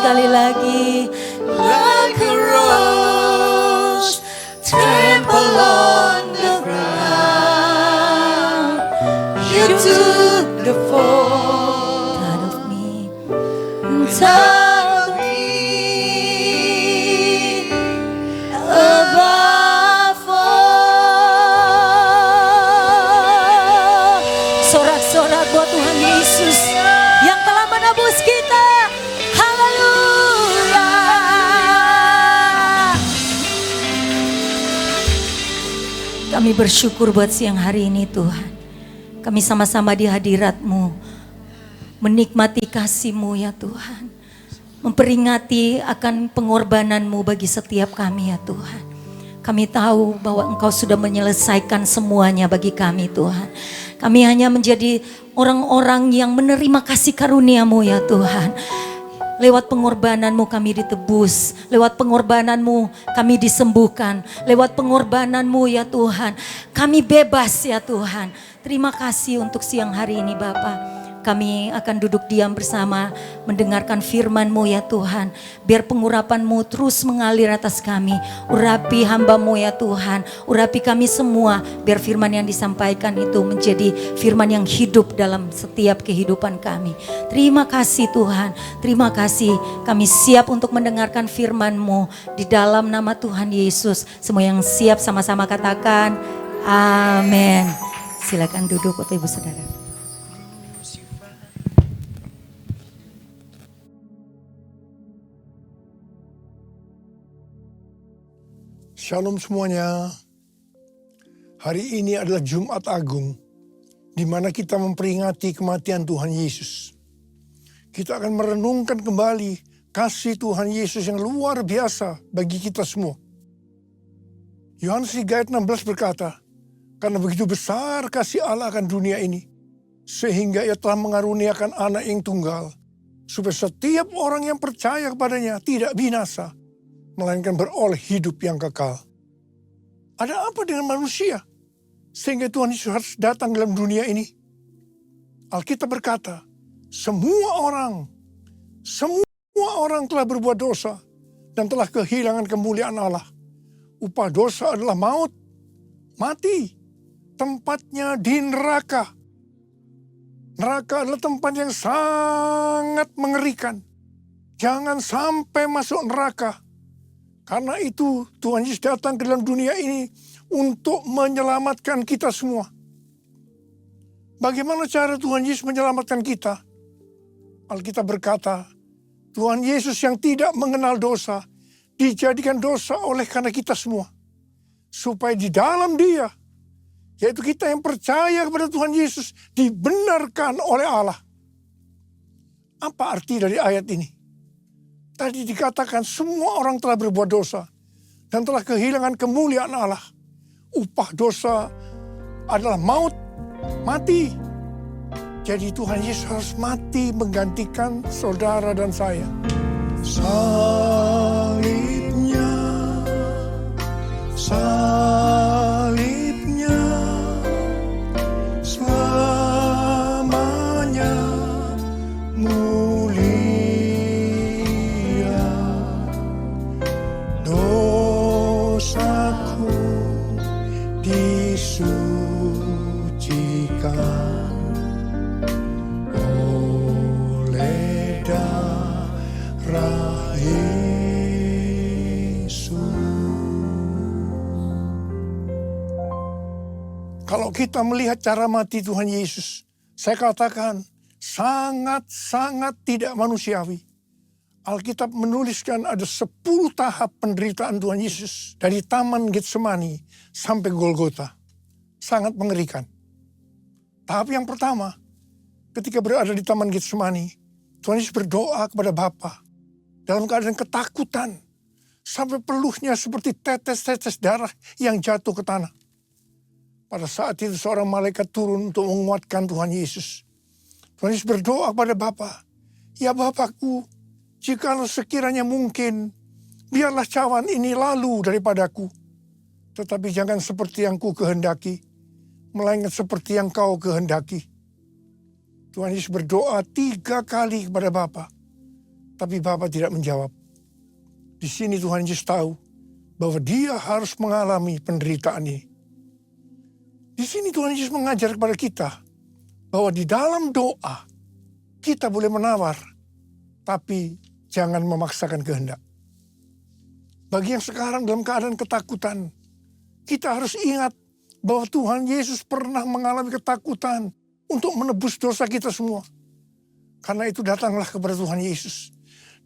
sekali lagi. Like a rose trample on the ground, you took the fall out of me, above all. Sorak-sorak buat Tuhan Yesus yang telah menebus kita. Haleluya. Kami bersyukur buat siang hari ini Tuhan. Kami sama-sama di hadirat-Mu, menikmati kasih-Mu ya Tuhan. Memperingati akan pengorbanan-Mu bagi setiap kami ya Tuhan. Kami tahu bahwa Engkau sudah menyelesaikan semuanya bagi kami Tuhan. Kami hanya menjadi orang-orang yang menerima kasih karunia-Mu ya Tuhan. Lewat pengorbanan-Mu kami ditebus. Lewat pengorbanan-Mu kami disembuhkan. Lewat pengorbanan-Mu ya Tuhan, kami bebas ya Tuhan. Terima kasih untuk siang hari ini Bapa. Kami akan duduk diam bersama mendengarkan firman-Mu ya Tuhan. Biar pengurapan-Mu terus mengalir atas kami. Urapi hamba-Mu ya Tuhan. Urapi kami semua. Biar firman yang disampaikan itu menjadi firman yang hidup dalam setiap kehidupan kami. Terima kasih Tuhan. Terima kasih. Kami siap untuk mendengarkan firman-Mu. Di dalam nama Tuhan Yesus. Semua yang siap sama-sama katakan amin. Silakan duduk Bapak Ibu Saudara. Shalom semuanya. Hari ini adalah Jumat Agung, di mana kita memperingati kematian Tuhan Yesus. Kita akan merenungkan kembali kasih Tuhan Yesus yang luar biasa bagi kita semua. Yohanes 3 ayat 16 berkata, karena begitu besar kasih Allah akan dunia ini, sehingga Ia telah mengaruniakan anak yang tunggal, supaya setiap orang yang percaya kepadanya tidak binasa, melainkan beroleh hidup yang kekal. Ada apa dengan manusia sehingga Tuhan Yesus harus datang dalam dunia ini? Alkitab berkata, semua orang telah berbuat dosa dan telah kehilangan kemuliaan Allah. Upah dosa adalah maut, mati, tempatnya di neraka. Neraka adalah tempat yang sangat mengerikan. Jangan sampai masuk neraka. Karena itu Tuhan Yesus datang ke dalam dunia ini untuk menyelamatkan kita semua. Bagaimana cara Tuhan Yesus menyelamatkan kita? Alkitab berkata, Tuhan Yesus yang tidak mengenal dosa, dijadikan dosa oleh karena kita semua. Supaya di dalam Dia, yaitu kita yang percaya kepada Tuhan Yesus, dibenarkan oleh Allah. Apa arti dari ayat ini? Tadi dikatakan semua orang telah berbuat dosa dan telah kehilangan kemuliaan Allah. Upah dosa adalah maut, mati. Jadi Tuhan Yesus harus mati menggantikan saudara dan saya. Salibnya, salibnya, selamanya mulia. Dosaku disucikan oleh darah Yesus. Kalau kita melihat cara mati Tuhan Yesus, saya katakan sangat-sangat tidak manusiawi. Alkitab menuliskan ada 10 tahap penderitaan Tuhan Yesus. Dari Taman Getsemani sampai Golgota. Sangat mengerikan. Tahap yang pertama, ketika berada di Taman Getsemani, Tuhan Yesus berdoa kepada Bapa dalam keadaan ketakutan. Sampai peluhnya seperti tetes-tetes darah yang jatuh ke tanah. Pada saat itu seorang malaikat turun untuk menguatkan Tuhan Yesus. Tuhan Yesus berdoa kepada Bapa, ya Bapakku, jikalau sekiranya mungkin, biarlah cawan ini lalu daripadaku. Tetapi jangan seperti yang ku kehendaki, melainkan seperti yang kau kehendaki. Tuhan Yesus berdoa 3 kali kepada Bapa. Tapi Bapa tidak menjawab. Di sini Tuhan Yesus tahu bahwa dia harus mengalami penderitaan ini. Di sini Tuhan Yesus mengajar kepada kita bahwa di dalam doa kita boleh menawar, tapi jangan memaksakan kehendak. Bagi yang sekarang dalam keadaan ketakutan, kita harus ingat bahwa Tuhan Yesus pernah mengalami ketakutan untuk menebus dosa kita semua. Karena itu datanglah kepada Tuhan Yesus.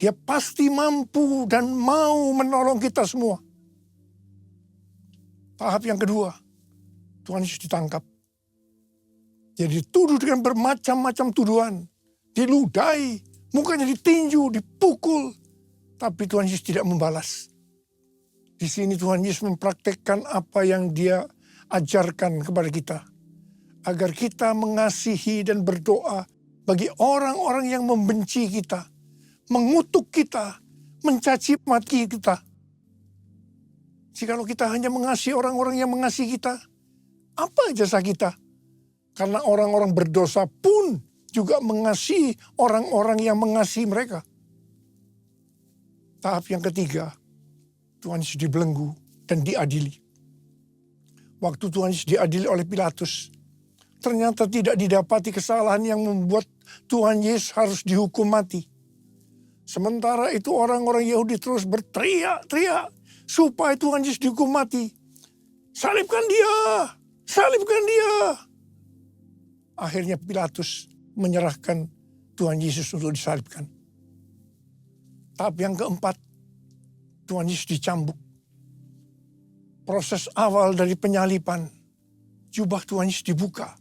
Dia pasti mampu dan mau menolong kita semua. Tahap yang kedua, Tuhan Yesus ditangkap. Dia dituduh dengan bermacam-macam tuduhan. Diludahi, mukanya ditinju, dipukul. Tapi Tuhan Yesus tidak membalas. Di sini Tuhan Yesus mempraktekkan apa yang dia ajarkan kepada kita. Agar kita mengasihi dan berdoa bagi orang-orang yang membenci kita, mengutuk kita, mencaci maki kita. Jikalau kita hanya mengasihi orang-orang yang mengasihi kita, apa jasa kita? Karena orang-orang berdosa pun juga mengasihi orang-orang yang mengasihi mereka. Tahap yang ketiga, Tuhan Yesus dibelenggu dan diadili. Waktu Tuhan Yesus diadili oleh Pilatus, ternyata tidak didapati kesalahan yang membuat Tuhan Yesus harus dihukum mati. Sementara itu orang-orang Yahudi terus berteriak-teriak supaya Tuhan Yesus dihukum mati. Salibkan dia! Salibkan dia! Akhirnya Pilatus menyerahkan Tuhan Yesus untuk disalibkan. Tahap yang keempat, Tuhan Yesus dicambuk. Proses awal dari penyaliban, jubah Tuhan Yesus dibuka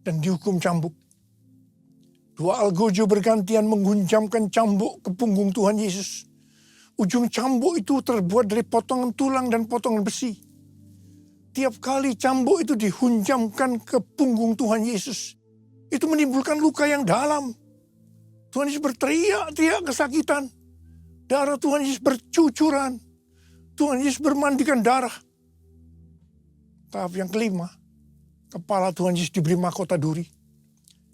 dan dihukum cambuk. Dua algojo bergantian menghunjamkan cambuk ke punggung Tuhan Yesus. Ujung cambuk itu terbuat dari potongan tulang dan potongan besi. Tiap kali cambuk itu dihunjamkan ke punggung Tuhan Yesus, itu menimbulkan luka yang dalam. Tuhan Yesus berteriak-teriak kesakitan. Darah Tuhan Yesus bercucuran. Tuhan Yesus bermandikan darah. Tahap yang kelima, kepala Tuhan Yesus diberi mahkota duri.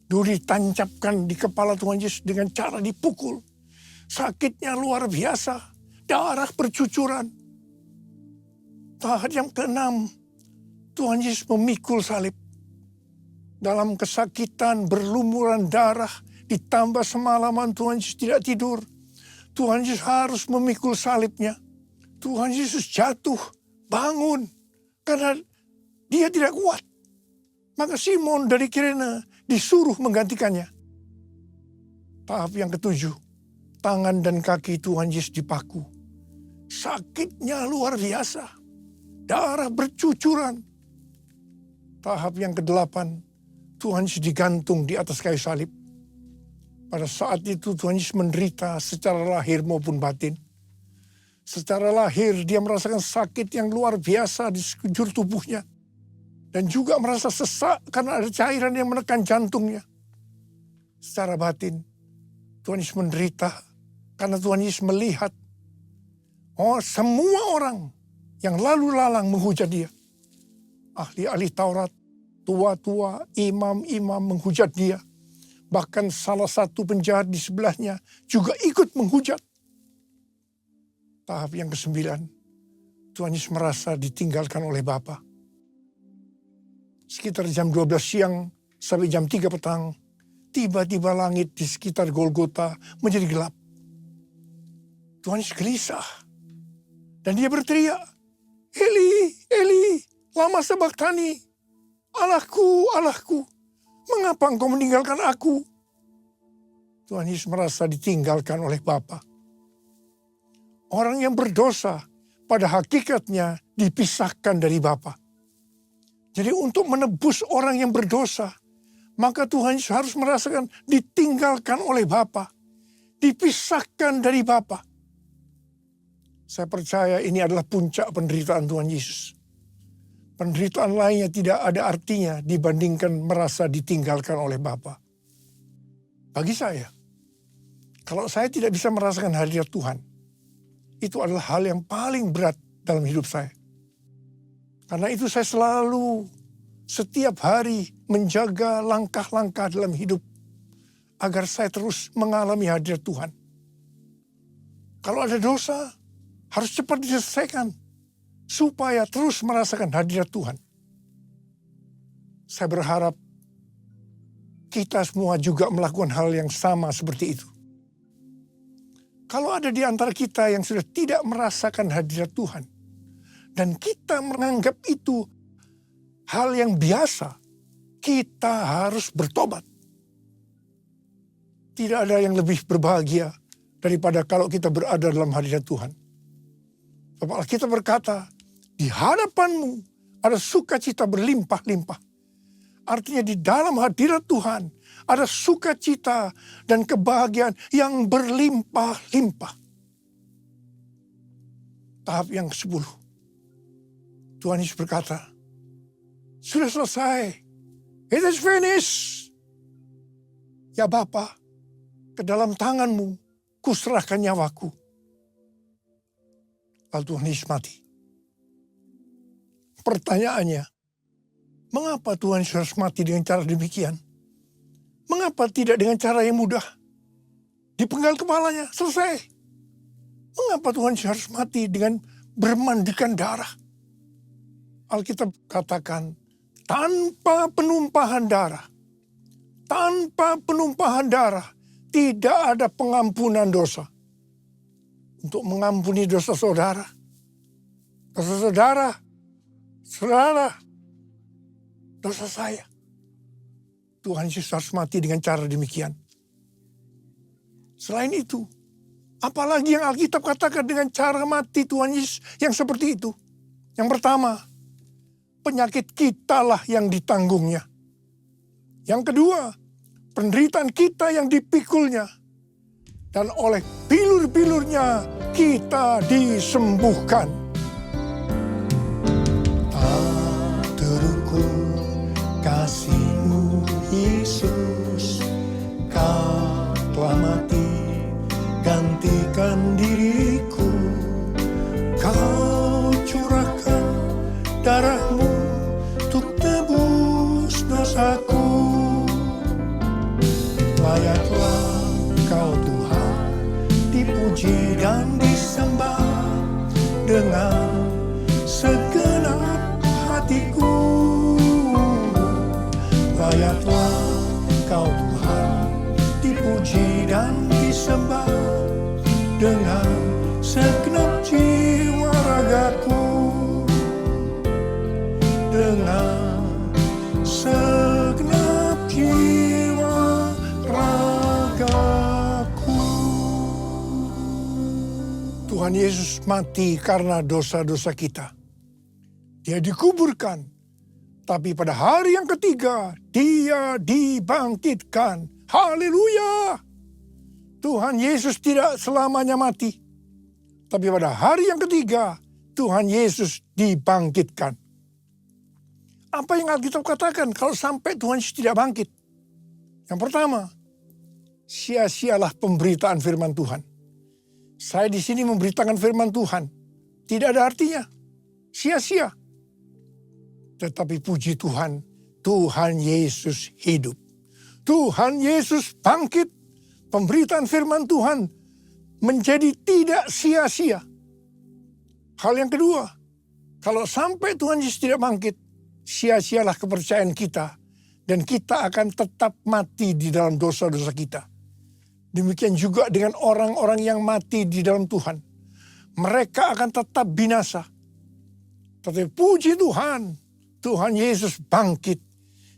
Duri ditancapkan di kepala Tuhan Yesus dengan cara dipukul. Sakitnya luar biasa. Darah bercucuran. Tahap yang keenam, Tuhan Yesus memikul salib. Dalam kesakitan, berlumuran darah, ditambah semalaman Tuhan Yesus tidak tidur. Tuhan Yesus harus memikul salibnya. Tuhan Yesus jatuh, bangun. Karena dia tidak kuat. Maka Simon dari Kirene disuruh menggantikannya. Tahap yang ketujuh, tangan dan kaki Tuhan Yesus dipaku. Sakitnya luar biasa. Darah bercucuran. Tahap yang kedelapan, Tuhan Yesus digantung di atas kayu salib. Pada saat itu Tuhan Yesus menderita secara lahir maupun batin. Secara lahir dia merasakan sakit yang luar biasa di sekujur tubuhnya. Dan juga merasa sesak karena ada cairan yang menekan jantungnya. Secara batin, Tuhan Yesus menderita karena Tuhan Yesus melihat semua orang yang lalu lalang menghujat dia. Ahli-ahli Taurat, tua-tua, imam-imam menghujat dia. Bahkan salah satu penjahat di sebelahnya juga ikut menghujat. Tahap yang kesembilan, Tuhan Yesus merasa ditinggalkan oleh Bapa. Sekitar jam 12 siang sampai jam 3 petang, tiba-tiba langit di sekitar Golgota menjadi gelap. Tuhan Yesus gelisah. Dan dia berteriak, Eli, Eli, lama sabachthani. Allahku, Allahku, mengapa engkau meninggalkan aku? Tuhan Yesus merasa ditinggalkan oleh Bapa. Orang yang berdosa pada hakikatnya dipisahkan dari Bapa. Jadi untuk menebus orang yang berdosa, maka Tuhan Yesus harus merasakan ditinggalkan oleh Bapa. Dipisahkan dari Bapa. Saya percaya ini adalah puncak penderitaan Tuhan Yesus. Penderitaan lainnya tidak ada artinya dibandingkan merasa ditinggalkan oleh Bapa. Bagi saya, kalau saya tidak bisa merasakan hadirat Tuhan, itu adalah hal yang paling berat dalam hidup saya. Karena itu saya selalu setiap hari menjaga langkah-langkah dalam hidup agar saya terus mengalami hadirat Tuhan. Kalau ada dosa, harus cepat diselesaikan. Supaya terus merasakan hadirat Tuhan. Saya berharap kita semua juga melakukan hal yang sama seperti itu. Kalau ada di antara kita yang sudah tidak merasakan hadirat Tuhan, dan kita menganggap itu hal yang biasa, kita harus bertobat. Tidak ada yang lebih berbahagia daripada kalau kita berada dalam hadirat Tuhan. Sebab Alkitab berkata, di hadapanmu ada sukacita berlimpah-limpah. Artinya di dalam hadirat Tuhan ada sukacita dan kebahagiaan yang berlimpah-limpah. Tahap yang ke-10. Tuhan Yesus berkata, sudah selesai. It is finished. Ya Bapa, ke dalam tanganmu kuserahkan nyawaku. Lalu Tuhan Yesus mati. Pertanyaannya, mengapa Tuhan Yesus harus mati dengan cara demikian? Mengapa tidak dengan cara yang mudah? Dipenggal kepalanya, selesai. Mengapa Tuhan Yesus harus mati dengan bermandikan darah? Alkitab katakan, tanpa penumpahan darah. Tanpa penumpahan darah, tidak ada pengampunan dosa. Untuk mengampuni dosa saudara. Dosa saudara, dosa saya. Tuhan Yesus harus mati dengan cara demikian. Selain itu, apalagi yang Alkitab katakan dengan cara mati Tuhan Yesus yang seperti itu. Yang pertama, penyakit kitalah yang ditanggungnya. Yang kedua, penderitaan kita yang dipikulnya. Dan oleh bilur-bilurnya kita disembuhkan. Tak terukur kasih-Mu Yesus, Kau telah mati gantikan diriku. Kau curahkan darah-Mu untuk tebus dosaku. Layaklah Kau Tuhan dipuji dan disembah dengan segenap hatiku. Layaklah Kau Tuhan dipuji dan disembah dengan segenap jiwa ragaku. Dengan segenap jiwa ragaku. Tuhan Yesus mati karena dosa-dosa kita. Dia dikuburkan, tapi pada hari yang ketiga Dia dibangkitkan. Haleluya! Tuhan Yesus tidak selamanya mati, tapi pada hari yang ketiga Tuhan Yesus dibangkitkan. Apa yang Alkitab katakan kalau sampai Tuhan Yesus tidak bangkit? Yang pertama, sia-sialah pemberitaan firman Tuhan. Saya di sini memberitakan firman Tuhan, tidak ada artinya, sia-sia. Tetapi puji Tuhan, Tuhan Yesus hidup. Tuhan Yesus bangkit. Pemberitaan firman Tuhan menjadi tidak sia-sia. Hal yang kedua, kalau sampai Tuhan Yesus tidak bangkit, sia-sialah kepercayaan kita. Dan kita akan tetap mati di dalam dosa-dosa kita. Demikian juga dengan orang-orang yang mati di dalam Tuhan. Mereka akan tetap binasa. Tetapi puji Tuhan, Tuhan Yesus bangkit.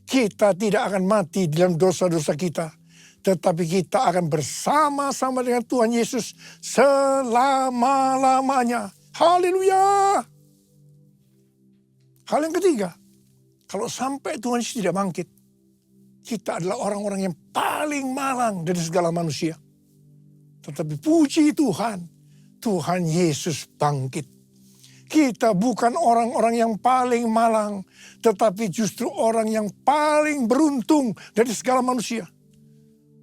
Kita tidak akan mati di dalam dosa-dosa kita. Tetapi kita akan bersama-sama dengan Tuhan Yesus selama-lamanya. Haleluya! Hal yang ketiga, kalau sampai Tuhan Yesus tidak bangkit, kita adalah orang-orang yang paling malang dari segala manusia. Tetapi puji Tuhan, Tuhan Yesus bangkit. Kita bukan orang-orang yang paling malang, tetapi justru orang yang paling beruntung dari segala manusia.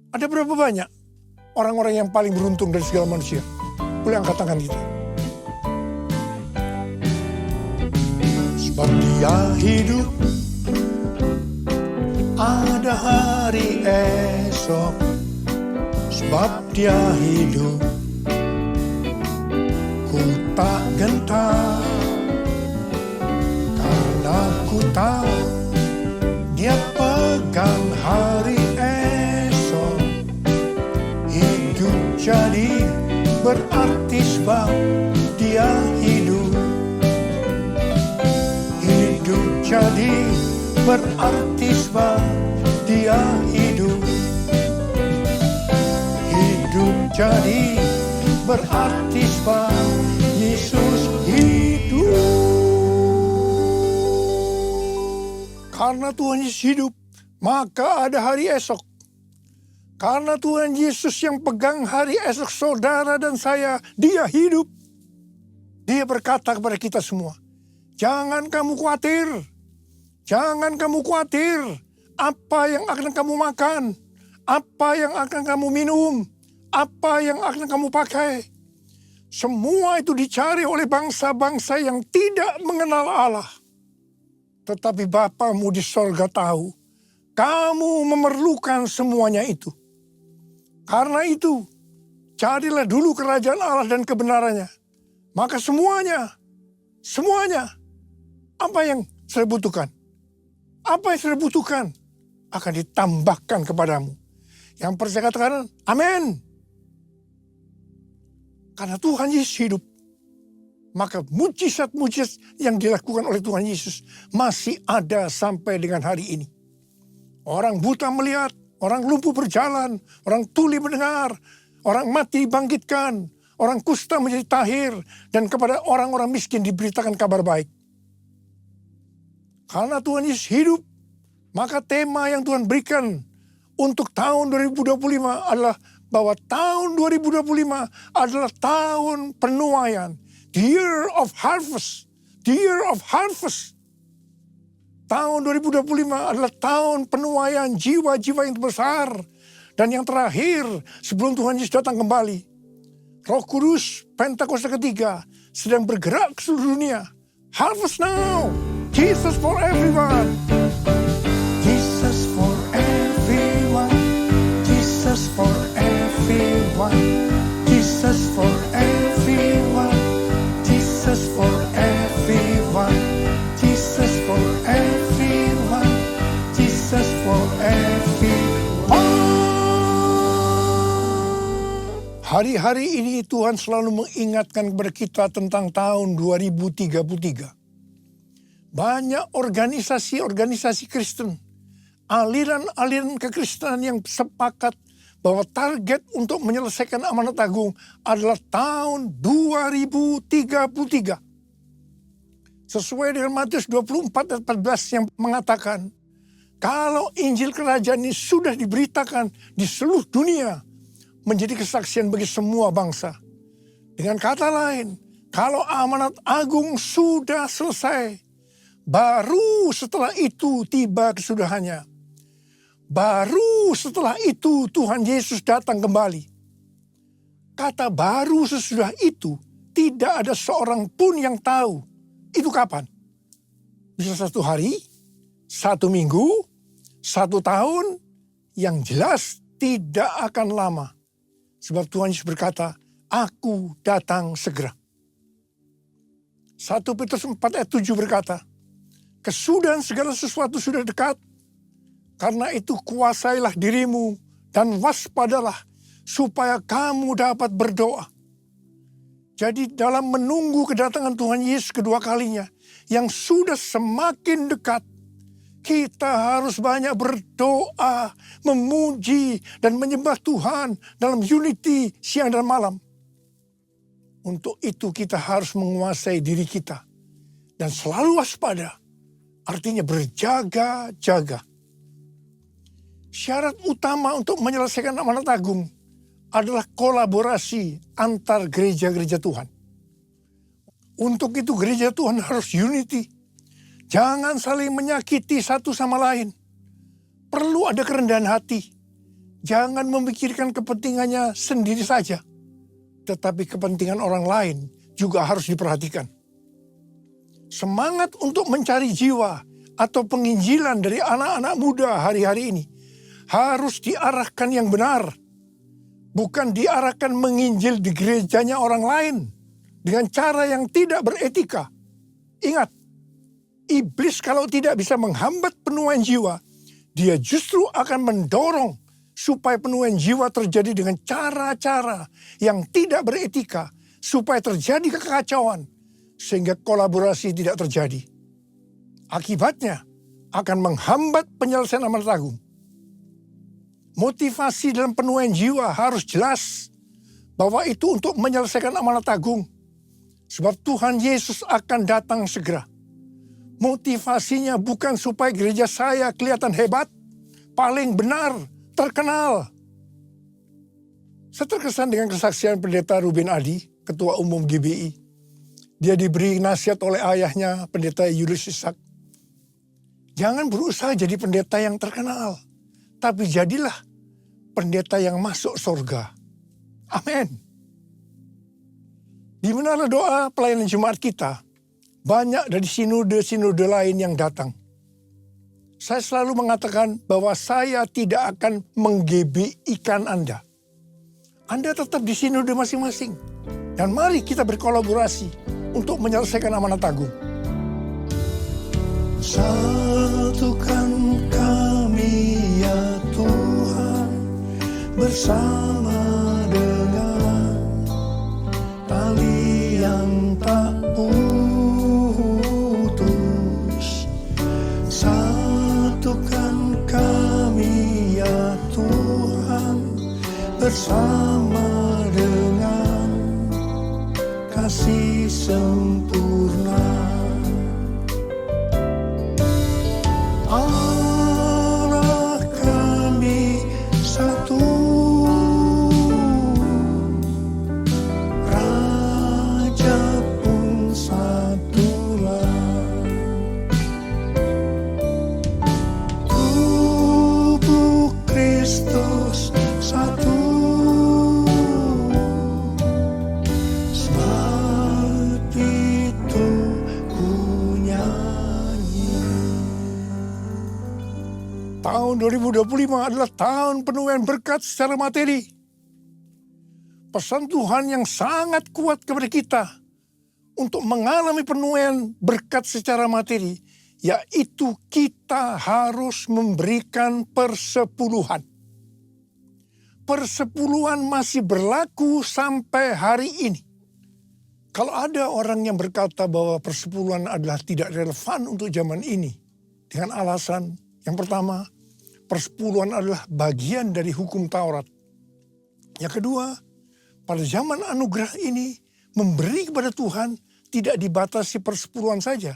Ada berapa banyak orang-orang yang paling beruntung dari segala manusia? Boleh angkat tangan kita. Sebab Dia hidup, ada hari esok. Sebab Dia hidup, Ku tak gentar karena ku tahu Dia pegang hari esok. Hidup jadi berarti sebab Dia hidup. Hidup jadi berarti sebab Dia hidup. Hidup jadi berarti sebab Yesus hidup. Karena Tuhan Yesus hidup, maka ada hari esok. Karena Tuhan Yesus yang pegang hari esok saudara dan saya, Dia hidup. Dia berkata kepada kita semua, jangan kamu khawatir. Jangan kamu khawatir apa yang akan kamu makan, apa yang akan kamu minum, apa yang akan kamu pakai. Semua itu dicari oleh bangsa-bangsa yang tidak mengenal Allah. Tetapi Bapamu di sorga tahu, kamu memerlukan semuanya itu. Karena itu, carilah dulu kerajaan Allah dan kebenarannya. Maka semuanya, apa yang saya butuhkan? Apa yang saya butuhkan akan ditambahkan kepadamu. Yang percaya katakan, amin. Karena Tuhan Yesus hidup, maka mujizat-mujizat yang dilakukan oleh Tuhan Yesus masih ada sampai dengan hari ini. Orang buta melihat, orang lumpuh berjalan, orang tuli mendengar, orang mati dibangkitkan, orang kusta menjadi tahir, dan kepada orang-orang miskin diberitakan kabar baik. Karena Tuhan Yesus hidup, maka tema yang Tuhan berikan untuk tahun 2025 adalah bahwa tahun 2025 adalah tahun penuaian. The year of harvest. The year of harvest. Tahun 2025 adalah tahun penuaian jiwa-jiwa yang besar. Dan yang terakhir, sebelum Tuhan Yesus datang kembali, Roh Kudus Pentakosta ketiga sedang bergerak ke seluruh dunia. Harvest now. Jesus for everyone. Jesus for everyone. Jesus for everyone. Jesus for everyone. Jesus for everyone. Jesus for everyone. Jesus for everyone. Hari-hari ini Tuhan selalu mengingatkan kepada kita tentang tahun 2033. Banyak organisasi-organisasi Kristen, aliran-aliran kekristenan yang sepakat bahwa target untuk menyelesaikan amanat agung adalah tahun 2033. Sesuai dengan Matius 24 ayat 14 yang mengatakan, kalau Injil Kerajaan ini sudah diberitakan di seluruh dunia, menjadi kesaksian bagi semua bangsa. Dengan kata lain, kalau amanat agung sudah selesai, baru setelah itu tiba kesudahannya. Baru setelah itu Tuhan Yesus datang kembali. Kata baru sesudah itu, tidak ada seorang pun yang tahu itu kapan. Bisa 1 hari, 1 minggu, 1 tahun, yang jelas tidak akan lama. Sebab Tuhan Yesus berkata, aku datang segera. 1 Petrus 4 ayat 7 berkata, kesudahan segala sesuatu sudah dekat. Karena itu kuasailah dirimu dan waspadalah supaya kamu dapat berdoa. Jadi dalam menunggu kedatangan Tuhan Yesus kedua kalinya yang sudah semakin dekat, kita harus banyak berdoa, memuji dan menyembah Tuhan dalam unity siang dan malam. Untuk itu kita harus menguasai diri kita dan selalu waspada, artinya berjaga-jaga. Syarat utama untuk menyelesaikan amanat agung adalah kolaborasi antar gereja-gereja Tuhan. Untuk itu gereja Tuhan harus unity. Jangan saling menyakiti satu sama lain. Perlu ada kerendahan hati. Jangan memikirkan kepentingannya sendiri saja. Tetapi kepentingan orang lain juga harus diperhatikan. Semangat untuk mencari jiwa atau penginjilan dari anak-anak muda hari-hari ini harus diarahkan yang benar. Bukan diarahkan menginjil di gerejanya orang lain. dengan cara yang tidak beretika. Ingat, iblis kalau tidak bisa menghambat penuaian jiwa, dia justru akan mendorong supaya penuaian jiwa terjadi dengan cara-cara yang tidak beretika, supaya terjadi kekacauan, sehingga kolaborasi tidak terjadi. Akibatnya akan menghambat penyelesaian amanat agung. Motivasi dalam penuaian jiwa harus jelas bahwa itu untuk menyelesaikan amanat agung. Sebab Tuhan Yesus akan datang segera. Motivasinya bukan supaya gereja saya kelihatan hebat, paling benar, terkenal. Saya terkesan dengan kesaksian Pendeta Ruben Adi, Ketua Umum GBI. Dia diberi nasihat oleh ayahnya, Pendeta Julius Ishak. Jangan berusaha jadi pendeta yang terkenal, tapi jadilah pendeta yang masuk surga. Amin. Di menara doa pelayanan Jumat kita, banyak dari sinode-sinode lain yang datang. Saya selalu mengatakan bahwa saya tidak akan mengGBI-kan Anda. Anda tetap di sinode masing-masing. Dan mari kita berkolaborasi untuk menyelesaikan amanat agung. Satukan kami ya Tuhan, bersama dengan tali yang tak putus. Satukan kami ya Tuhan, bersama dengan kasih sempurna. Allah kami satu, Raja pun satulah. Tubuh Kristus satu, sebab itu ku nyanyi. Tahun 2025 adalah tahun penuaian berkat secara materi. Pesan Tuhan yang sangat kuat kepada kita untuk mengalami penuaian berkat secara materi, yaitu kita harus memberikan persepuluhan. Persepuluhan masih berlaku sampai hari ini. Kalau ada orang yang berkata bahwa persepuluhan adalah tidak relevan untuk zaman ini, dengan alasan yang pertama, persepuluhan adalah bagian dari hukum Taurat. Yang kedua, pada zaman anugerah ini, memberi kepada Tuhan tidak dibatasi persepuluhan saja,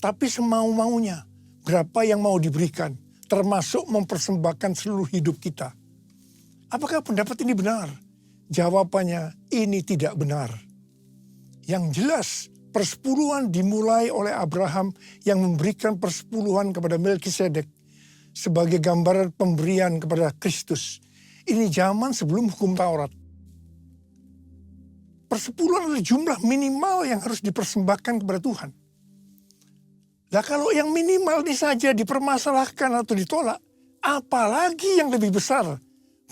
tapi semau-maunya, berapa yang mau diberikan, termasuk mempersembahkan seluruh hidup kita. Apakah pendapat ini benar? Jawabannya, ini tidak benar. Yang jelas, persepuluhan dimulai oleh Abraham yang memberikan persepuluhan kepada Melkisedek sebagai gambaran pemberian kepada Kristus. Ini zaman sebelum hukum Taurat. Persepuluhan adalah jumlah minimal yang harus dipersembahkan kepada Tuhan. Nah kalau yang minimal ini saja dipermasalahkan atau ditolak, apalagi yang lebih besar,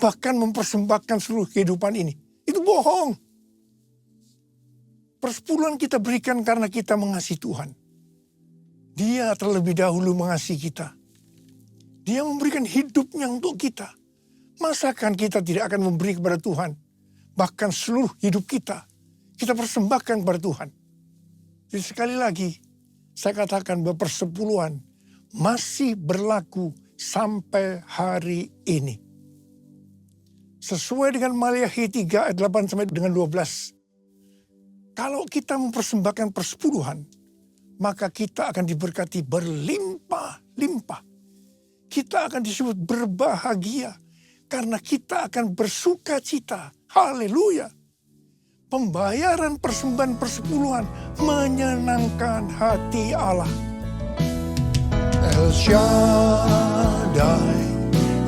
bahkan mempersembahkan seluruh kehidupan ini. Itu bohong. Persepuluhan kita berikan karena kita mengasihi Tuhan. Dia terlebih dahulu mengasihi kita. Dia memberikan hidupnya untuk kita. Masakan kita tidak akan memberi kepada Tuhan? Bahkan seluruh hidup kita persembahkan kepada Tuhan. Jadi sekali lagi, saya katakan bahwa persepuluhan masih berlaku sampai hari ini. Sesuai dengan Maliakhi 3 ayat 8 sampai dengan 12. Kalau kita mempersembahkan persepuluhan, maka kita akan diberkati berlimpah-limpah. Kita akan disebut berbahagia karena kita akan bersuka cita. Haleluya. Pembayaran persembahan persepuluhan menyenangkan hati Allah. El Shaddai,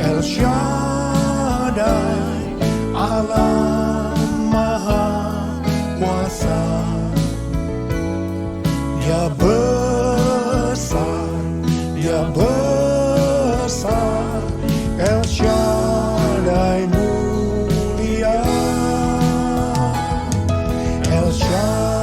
El Shaddai, Allah Maha Kuasa. Dia besar, Dia besar, El Shaddai mulia, El Shaddai.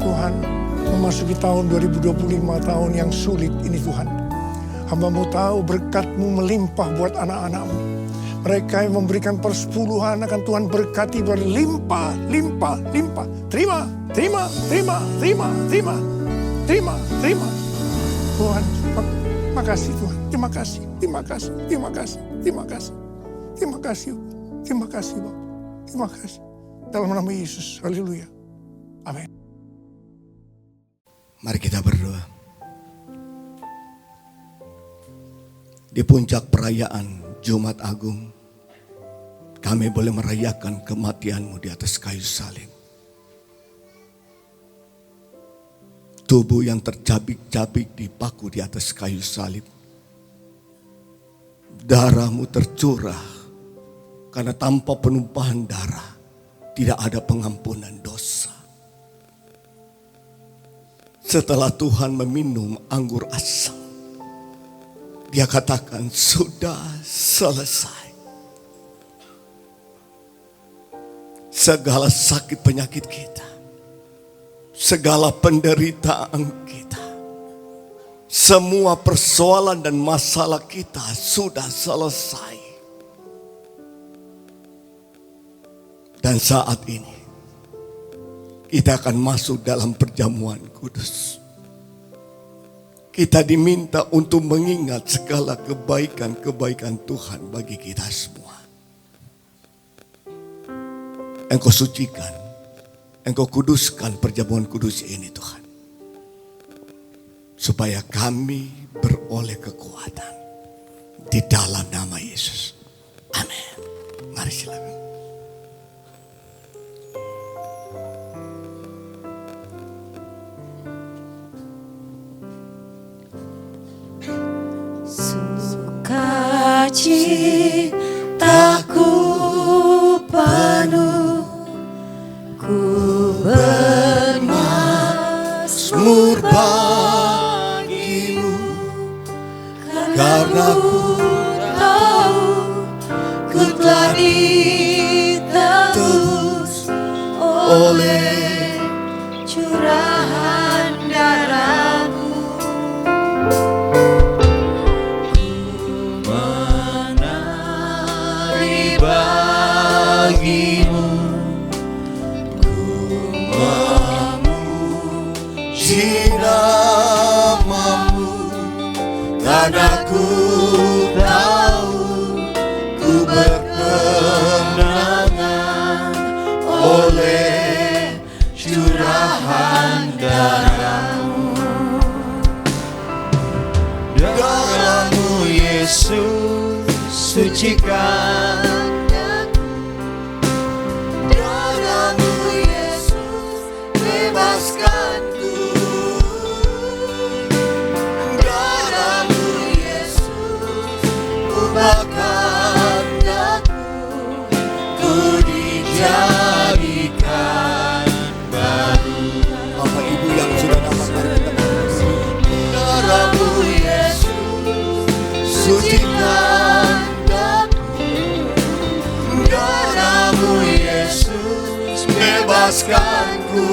Tuhan, memasuki tahun 2025, tahun yang sulit ini Tuhan. Hamba-Mu tahu berkat-Mu melimpah buat anak-anak-Mu. Mereka yang memberikan persepuluhan akan Tuhan berkati berlimpah, limpah, limpah. Terima, terima, terima, terima, terima, terima, terima. Tuhan, makasih Tuhan. Terima kasih, terima kasih, terima kasih, terima kasih. Terima kasih, terima kasih Bapak. Terima kasih. Dalam nama Yesus, haleluya. Amin. Mari kita berdoa. Di puncak perayaan Jumat Agung, kami boleh merayakan kematian-Mu di atas kayu salib. Tubuh yang tercabik-cabik dipaku di atas kayu salib. Darah-Mu tercurah, karena tanpa penumpahan darah tidak ada pengampunan dosa. Setelah Tuhan meminum anggur asam, Dia katakan sudah selesai. Segala sakit penyakit kita, segala penderitaan kita, semua persoalan dan masalah kita sudah selesai. Dan saat ini kita akan masuk dalam perjamuan kudus. Kita diminta untuk mengingat segala kebaikan-kebaikan Tuhan bagi kita semua. Engkau sucikan, Engkau kuduskan perjamuan kudus ini Tuhan. Supaya kami beroleh kekuatan di dalam nama Yesus. Amin. Mari silakan. Sukacitaku penuh, ku bermazmur bagimu, karena ku tahu ku telah ditebus oleh curahan darah-Mu. Bagimu ku memuji nama-Mu, karena ku tahu ku berkemenangan oleh curahan darah-Mu. Darah-Mu Yesus sucikan. Sucikan daku, darah-Mu Yesus bebaskanku,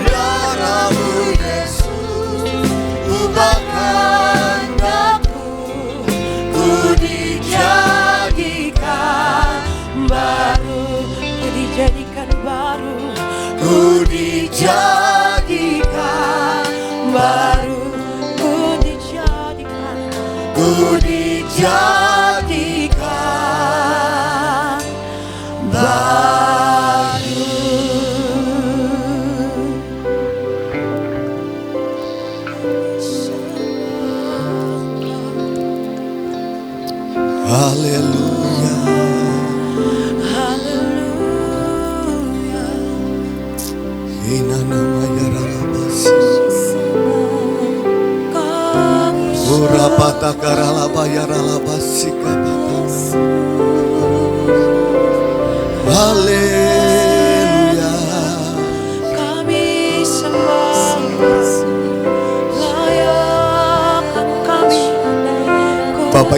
darah-Mu Yesus ubahkan daku, ku dijadikan baru, ku dijadikan baru, ku dijadikan baru. Ku dijadikan baru. Haleluya. Haleluya. Ina namanya rarabasi. Urapata karalaba yaralabasi kabata. Haleluya. Kami sembah.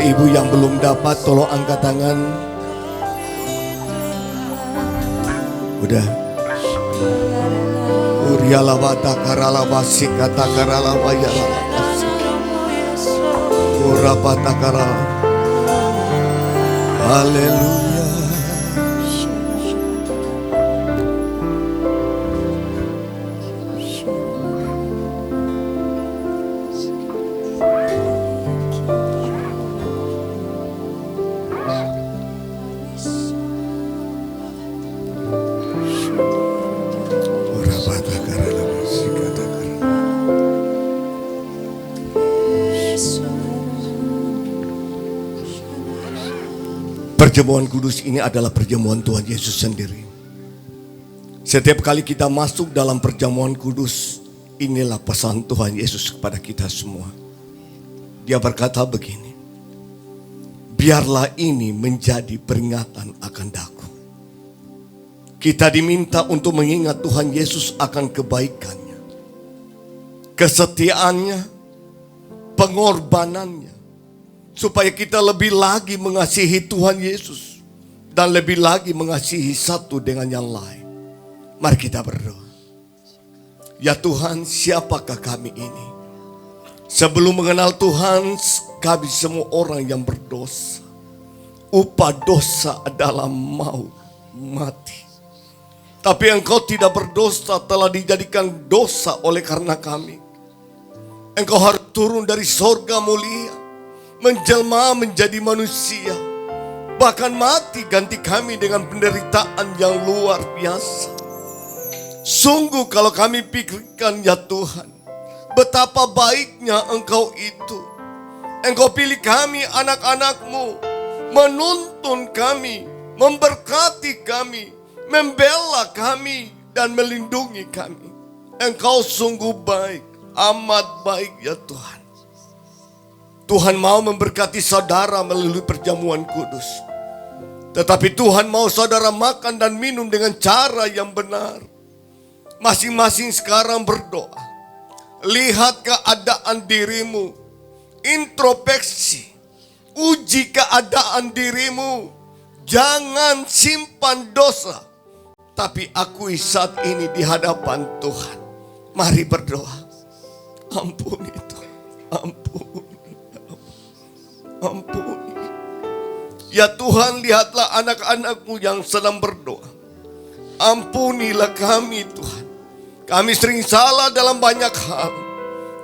Bapak Ibu yang belum dapat, tolong angkat tangan. Udah. Urialaba takaralaba sikata karalaba yalaba. Urapa takarala. Haleluya. Urapa takaralaba sikata karala. Perjamuan kudus ini adalah perjamuan Tuhan Yesus sendiri. Setiap kali kita masuk dalam perjamuan kudus, inilah pesan Tuhan Yesus kepada kita semua. Dia berkata begini, biarlah ini menjadi peringatan akan daku. Kita diminta untuk mengingat Tuhan Yesus akan kebaikannya, kesetiaannya, pengorbanannya, supaya kita lebih lagi mengasihi Tuhan Yesus dan lebih lagi mengasihi satu dengan yang lain. Mari kita berdoa. Ya Tuhan, siapakah kami ini? Sebelum mengenal Tuhan, kami semua orang yang berdosa. Upah dosa adalah maut, mati. Tapi Engkau tidak berdosa, telah dijadikan dosa oleh karena kami. Engkau harus turun dari sorga mulia, menjelma menjadi manusia, bahkan mati ganti kami dengan penderitaan yang luar biasa. Sungguh kalau kami pikirkan ya Tuhan, betapa baiknya Engkau itu. Engkau pilih kami anak-anak-Mu, menuntun kami, memberkati kami, membela kami, dan melindungi kami. Engkau sungguh baik, amat baik ya Tuhan. Tuhan mau memberkati saudara melalui perjamuan kudus. Tetapi Tuhan mau saudara makan dan minum dengan cara yang benar. Masing-masing sekarang berdoa. Lihat keadaan dirimu. Introspeksi. Uji keadaan dirimu. Jangan simpan dosa. Tapi akui saat ini di hadapan Tuhan. Mari berdoa. Ampuni Tuhan. Ampuni. Ampuni. Ya Tuhan, lihatlah anak-anak-Mu yang sedang berdoa. Ampunilah kami Tuhan. Kami sering salah dalam banyak hal.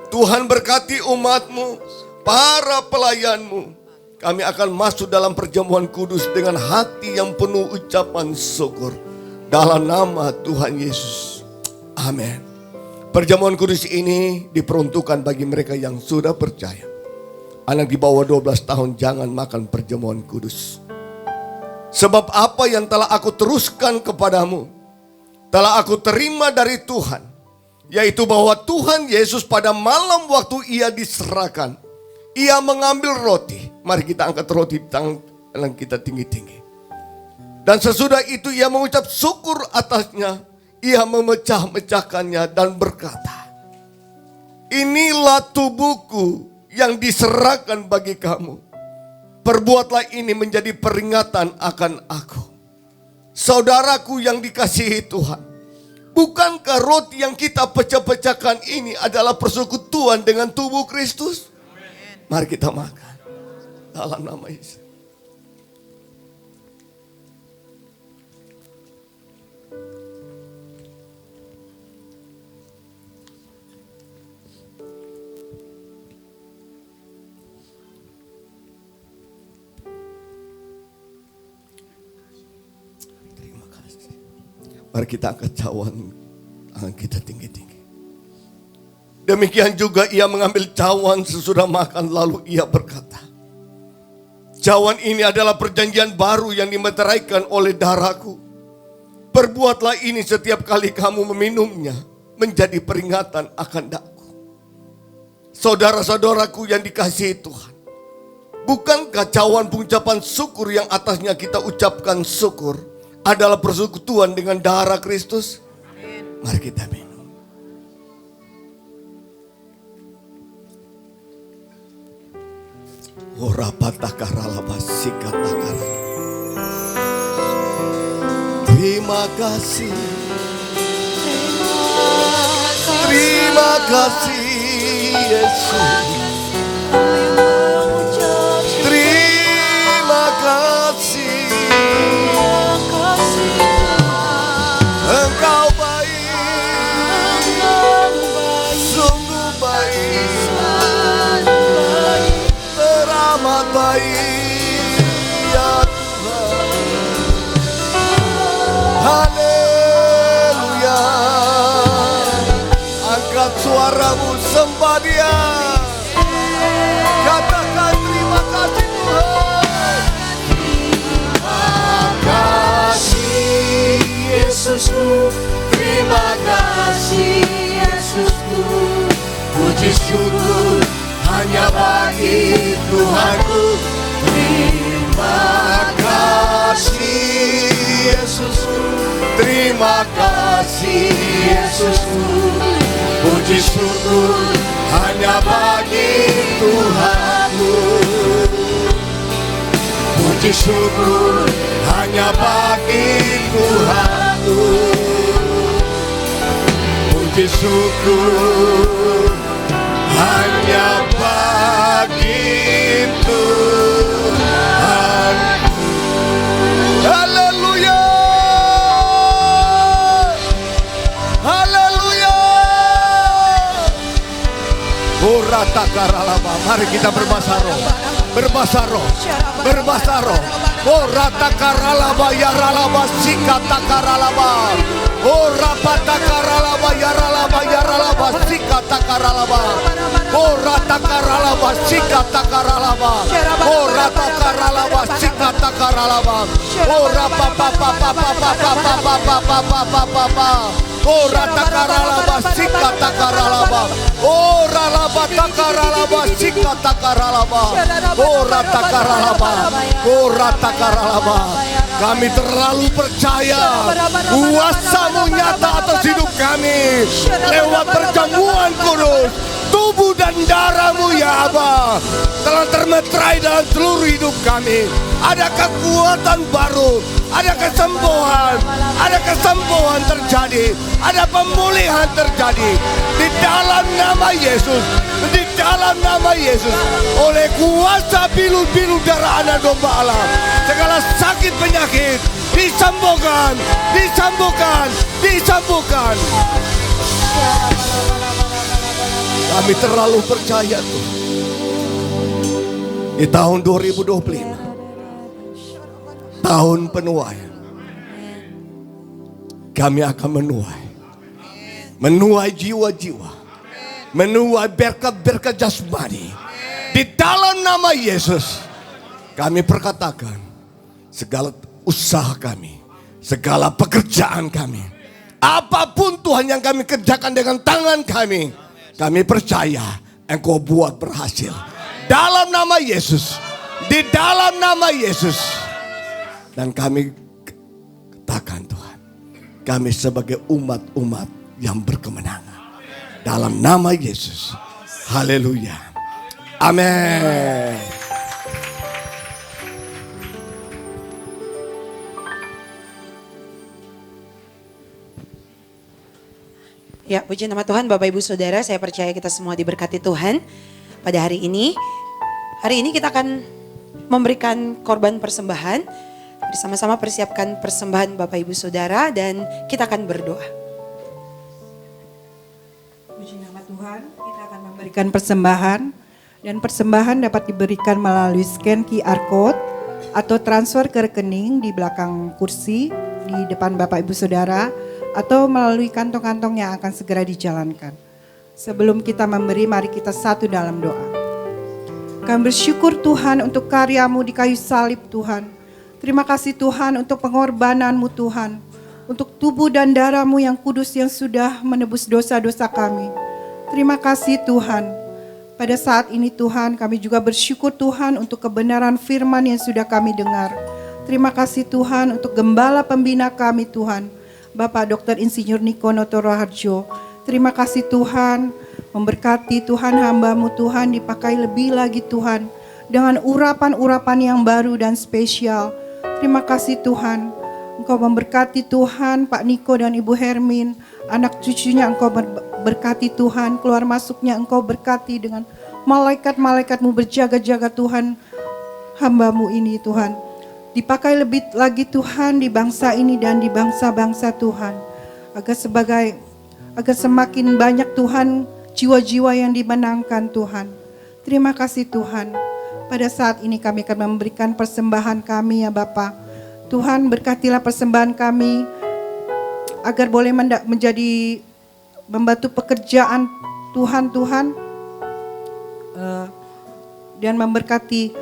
Tuhan berkati umat-Mu, para pelayan-Mu. Kami akan masuk dalam perjamuan kudus dengan hati yang penuh ucapan syukur. Dalam nama Tuhan Yesus. Amin. Perjamuan kudus ini diperuntukkan bagi mereka yang sudah percaya. Anak di bawah 12 tahun jangan makan perjamuan kudus. Sebab apa yang telah aku teruskan kepadamu, telah aku terima dari Tuhan. Yaitu bahwa Tuhan Yesus pada malam waktu ia diserahkan, ia mengambil roti. Mari kita angkat roti di tangan kita tinggi-tinggi. Dan sesudah itu ia mengucap syukur atasnya. Ia memecah-mecahkannya dan berkata, inilah tubuhku yang diserahkan bagi kamu. Perbuatlah ini menjadi peringatan akan aku. Saudaraku yang dikasihi Tuhan, bukankah roti yang kita pecah-pecahkan ini adalah persekutuan dengan tubuh Kristus? Mari kita makan dalam nama Yesus. Mari kita angkat cawan tangan kita tinggi-tinggi. Demikian juga ia mengambil cawan sesudah makan lalu ia berkata, cawan ini adalah perjanjian baru yang dimeteraikan oleh darahku. Perbuatlah ini setiap kali kamu meminumnya menjadi peringatan akan daku. Saudara-saudaraku yang dikasihi Tuhan, bukankah cawan pengucapan syukur yang atasnya kita ucapkan syukur adalah persekutuan dengan darah Kristus? Mari kita minum. Ora patakaralaba sikatakara. Terima kasih. Terima kasih Yesus. Terima kasih. Engkau baik. Sungguh baik. Teramat baik ya Tuhan. Haleluya. Angkat suaramu, sembah Dia. Katakan terima kasih Tuhan. Terima kasih Yesusku. Terima kasih Yesusku. Puji syukur hanya bagi Tuhanku. Terima kasih Yesusku. Terima kasih Yesusku. Puji syukur hanya bagi Tuhanku. Puji syukur hanya bagi Tuhanku. Puji syukur hanya bagi Tuhan. Haleluya. Haleluya. Ora takaralaba. Mari kita berbahasa roh. Berbahasa roh. Berbahasa roh. Ora takaralaba yaralaba sikatakaralaba. Ora patakaralaba yaralaba yaralaba sikatakaralaba. Ora takaralaba sikatakaralaba. Ora takaralaba sikatakaralaba. Ora papa papa papa papa papa papa papa. Ora takaralaba sikatakaralaba. Ora laba takaralaba sikatakaralaba. Ora takaralaba. Ora takaralaba. Kami terlalu percaya kuasa-Mu nyata atas hidup kami lewat perjamuan kudus. Tubuh dan darah-Mu ya Aba telah termeterai dalam seluruh hidup kami. Ada kekuatan baru, ada kesembuhan terjadi, ada pemulihan terjadi di dalam nama Yesus, di dalam nama Yesus. Oleh kuasa bilu-bilu darah anak domba Allah, segala sakit penyakit disembuhkan, disembuhkan, disembuhkan. Kami terlalu percaya Tuhan. Di tahun 2025, tahun penuaian, kami akan menuai jiwa-jiwa, menuai berkat-berkat jasmani. Di dalam nama Yesus, kami perkatakan segala usaha kami, segala pekerjaan kami, apapun Tuhan yang kami kerjakan dengan tangan kami percaya Engkau buat berhasil. Dalam nama Yesus, di dalam nama Yesus. Dan kami katakan Tuhan, kami sebagai umat-umat yang berkemenangan. Dalam nama Yesus. Haleluya. Amin. Ya, puji nama Tuhan, Bapak Ibu Saudara, saya percaya kita semua diberkati Tuhan pada hari ini. Hari ini kita akan memberikan korban persembahan, bersama-sama persiapkan persembahan Bapak Ibu Saudara dan kita akan berdoa. Puji nama Tuhan, kita akan memberikan persembahan dan persembahan dapat diberikan melalui scan QR code atau transfer ke rekening di belakang kursi di depan Bapak Ibu Saudara atau melalui kantong-kantong yang akan segera dijalankan. Sebelum kita memberi, mari kita satu dalam doa. Kami bersyukur Tuhan untuk karya-Mu di kayu salib Tuhan. Terima kasih Tuhan untuk pengorbanan-Mu Tuhan. Untuk tubuh dan darah-Mu yang kudus yang sudah menebus dosa-dosa kami. Terima kasih Tuhan. Pada saat ini Tuhan kami juga bersyukur Tuhan untuk kebenaran firman yang sudah kami dengar. Terima kasih Tuhan untuk gembala pembina kami Tuhan. Bapak Dr. Insinyur Niko Noto Raharjo. Terima kasih Tuhan. Memberkati Tuhan hamba-Mu Tuhan, dipakai lebih lagi Tuhan dengan urapan-urapan yang baru dan spesial. Terima kasih Tuhan, Engkau memberkati Tuhan Pak Niko dan Ibu Hermin, anak cucunya Engkau berkati Tuhan, keluar masuknya Engkau berkati dengan malaikat-malaikatmu berjaga-jaga Tuhan, hamba-Mu ini Tuhan. Dipakai lebih lagi Tuhan di bangsa ini dan di bangsa-bangsa Tuhan, agar semakin banyak Tuhan jiwa-jiwa yang dimenangkan Tuhan. Terima kasih Tuhan. Pada saat ini kami akan memberikan persembahan kami ya Bapa. Tuhan berkatilah persembahan kami agar boleh menjadi membantu pekerjaan Tuhan dan memberkati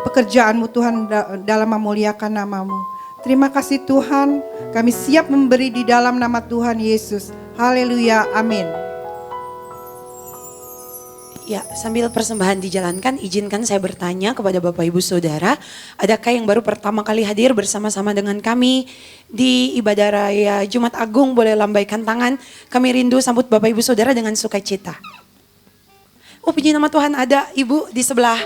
pekerjaan-Mu Tuhan dalam memuliakan nama-Mu. Terima kasih Tuhan, kami siap memberi di dalam nama Tuhan Yesus. Haleluya, amin. Ya, sambil persembahan dijalankan, izinkan saya bertanya kepada Bapak Ibu Saudara, adakah yang baru pertama kali hadir bersama-sama dengan kami di ibadah raya Jumat Agung? Boleh lambaikan tangan, kami rindu sambut Bapak Ibu Saudara dengan sukacita. Oh, puji nama Tuhan, ada Ibu di sebelah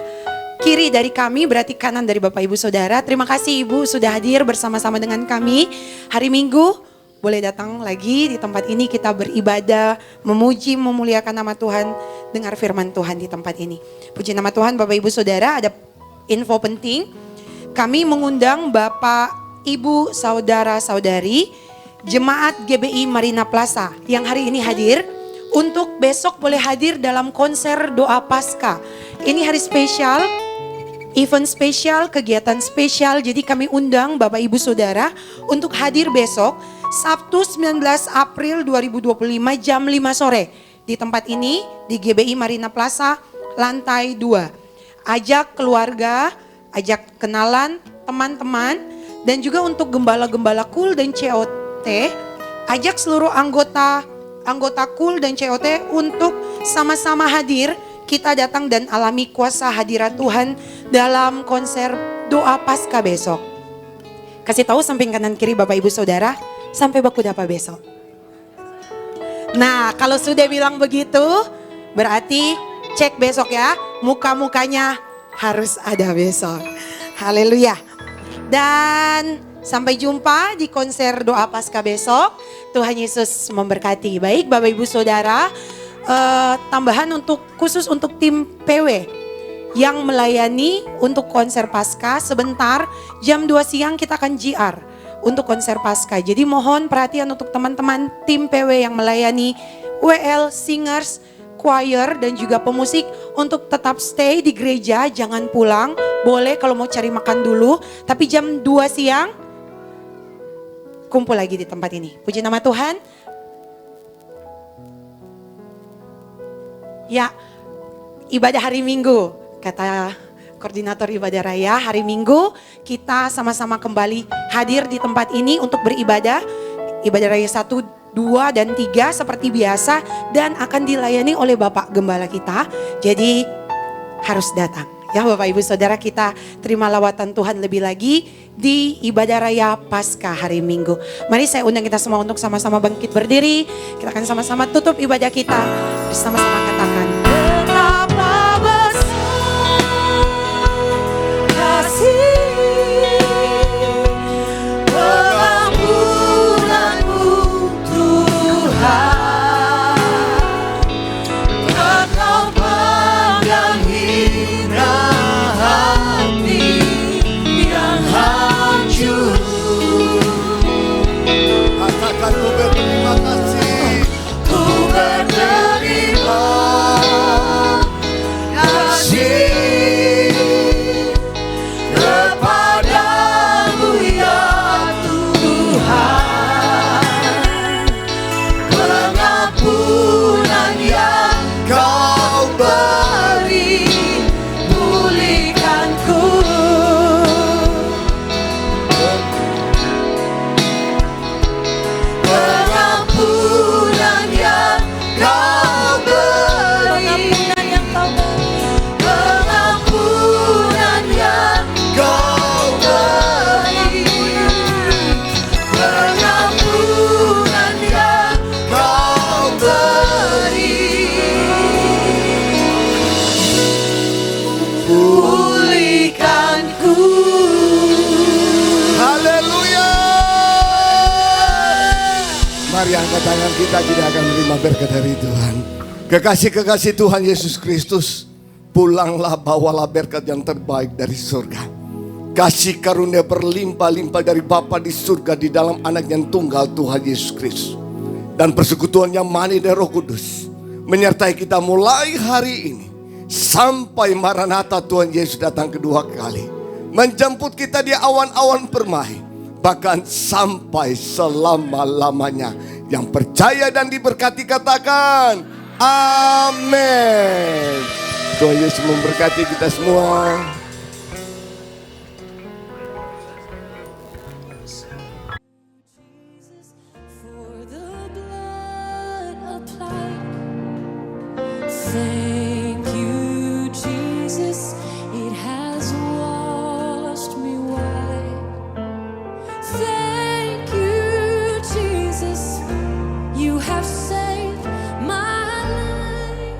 kiri dari kami, berarti kanan dari Bapak Ibu Saudara. Terima kasih Ibu sudah hadir bersama-sama dengan kami hari Minggu. Boleh datang lagi di tempat ini, kita beribadah, memuji, memuliakan nama Tuhan, dengar firman Tuhan di tempat ini. Puji nama Tuhan Bapak Ibu Saudara, ada info penting. Kami mengundang Bapak, Ibu, Saudara-saudari, Jemaat GBI Marina Plaza yang hari ini hadir. Untuk besok boleh hadir dalam konser doa Paskah. Ini hari spesial, event spesial, kegiatan spesial. Jadi kami undang Bapak Ibu Saudara untuk hadir besok Sabtu 19 April 2025 jam 5 sore di tempat ini di GBI Marina Plaza lantai 2. Ajak keluarga, ajak kenalan teman-teman, dan juga untuk gembala-gembala KUL dan COT, ajak seluruh anggota KUL dan COT untuk sama-sama hadir. Kita datang dan alami kuasa hadirat Tuhan dalam konser doa Paskah besok. Kasih tahu samping kanan kiri Bapak Ibu Saudara, sampai baku dapa besok. Nah, kalau sudah bilang begitu, berarti cek besok ya, muka-mukanya harus ada besok. Haleluya. Dan sampai jumpa di konser doa Paskah besok. Tuhan Yesus memberkati. Baik Bapak Ibu Saudara, tambahan khusus untuk tim PW yang melayani untuk konser Paskah sebentar, jam 2 siang kita akan JR untuk konser Paskah. Jadi mohon perhatian untuk teman-teman tim PW yang melayani WL, singers, choir dan juga pemusik untuk tetap stay di gereja, jangan pulang. Boleh kalau mau cari makan dulu, tapi jam 2 siang kumpul lagi di tempat ini. Puji nama Tuhan. Ya, ibadah hari Minggu, kata koordinator ibadah raya, hari Minggu kita sama-sama kembali hadir di tempat ini untuk beribadah. Ibadah raya 1, 2, dan 3 seperti biasa dan akan dilayani oleh Bapak Gembala kita. Jadi harus datang. Ya Bapak Ibu Saudara, kita terima lawatan Tuhan lebih lagi di ibadah raya Paskah hari Minggu. Mari saya undang kita semua untuk sama-sama bangkit berdiri. Kita akan sama-sama tutup ibadah kita. Bersama-sama katakan. Betapa besar kasih pengampunanmu Tuhan, Engkau pandang hina hati yang hancur. Katakan ku berterima kasih. Ku berterima tangan kita tidak akan menerima berkat dari Tuhan. Kekasih-kekasih Tuhan Yesus Kristus, pulanglah bawalah berkat yang terbaik dari surga. Kasih karunia berlimpah-limpah dari Bapa di surga di dalam anak yang tunggal Tuhan Yesus Kristus. Dan persekutuan yang manis dari Roh Kudus menyertai kita mulai hari ini sampai Maranatha Tuhan Yesus datang kedua kali. Menjemput kita di awan-awan permai, bahkan sampai selama-lamanya. Yang percaya dan diberkati katakan amin. Tuhan Yesus memberkati kita semua. For the blood applied. Thank you, Jesus. It has washed me white. Thank you, Jesus. You have saved my life.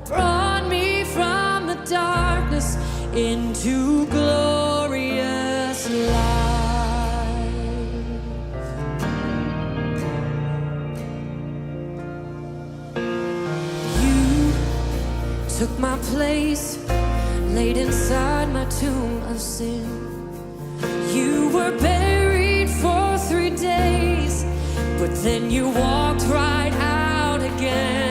Brought me from the darkness into glorious light. You took my place, laid inside my tomb of sin. You were buried for 3 days, but then you walked right out again.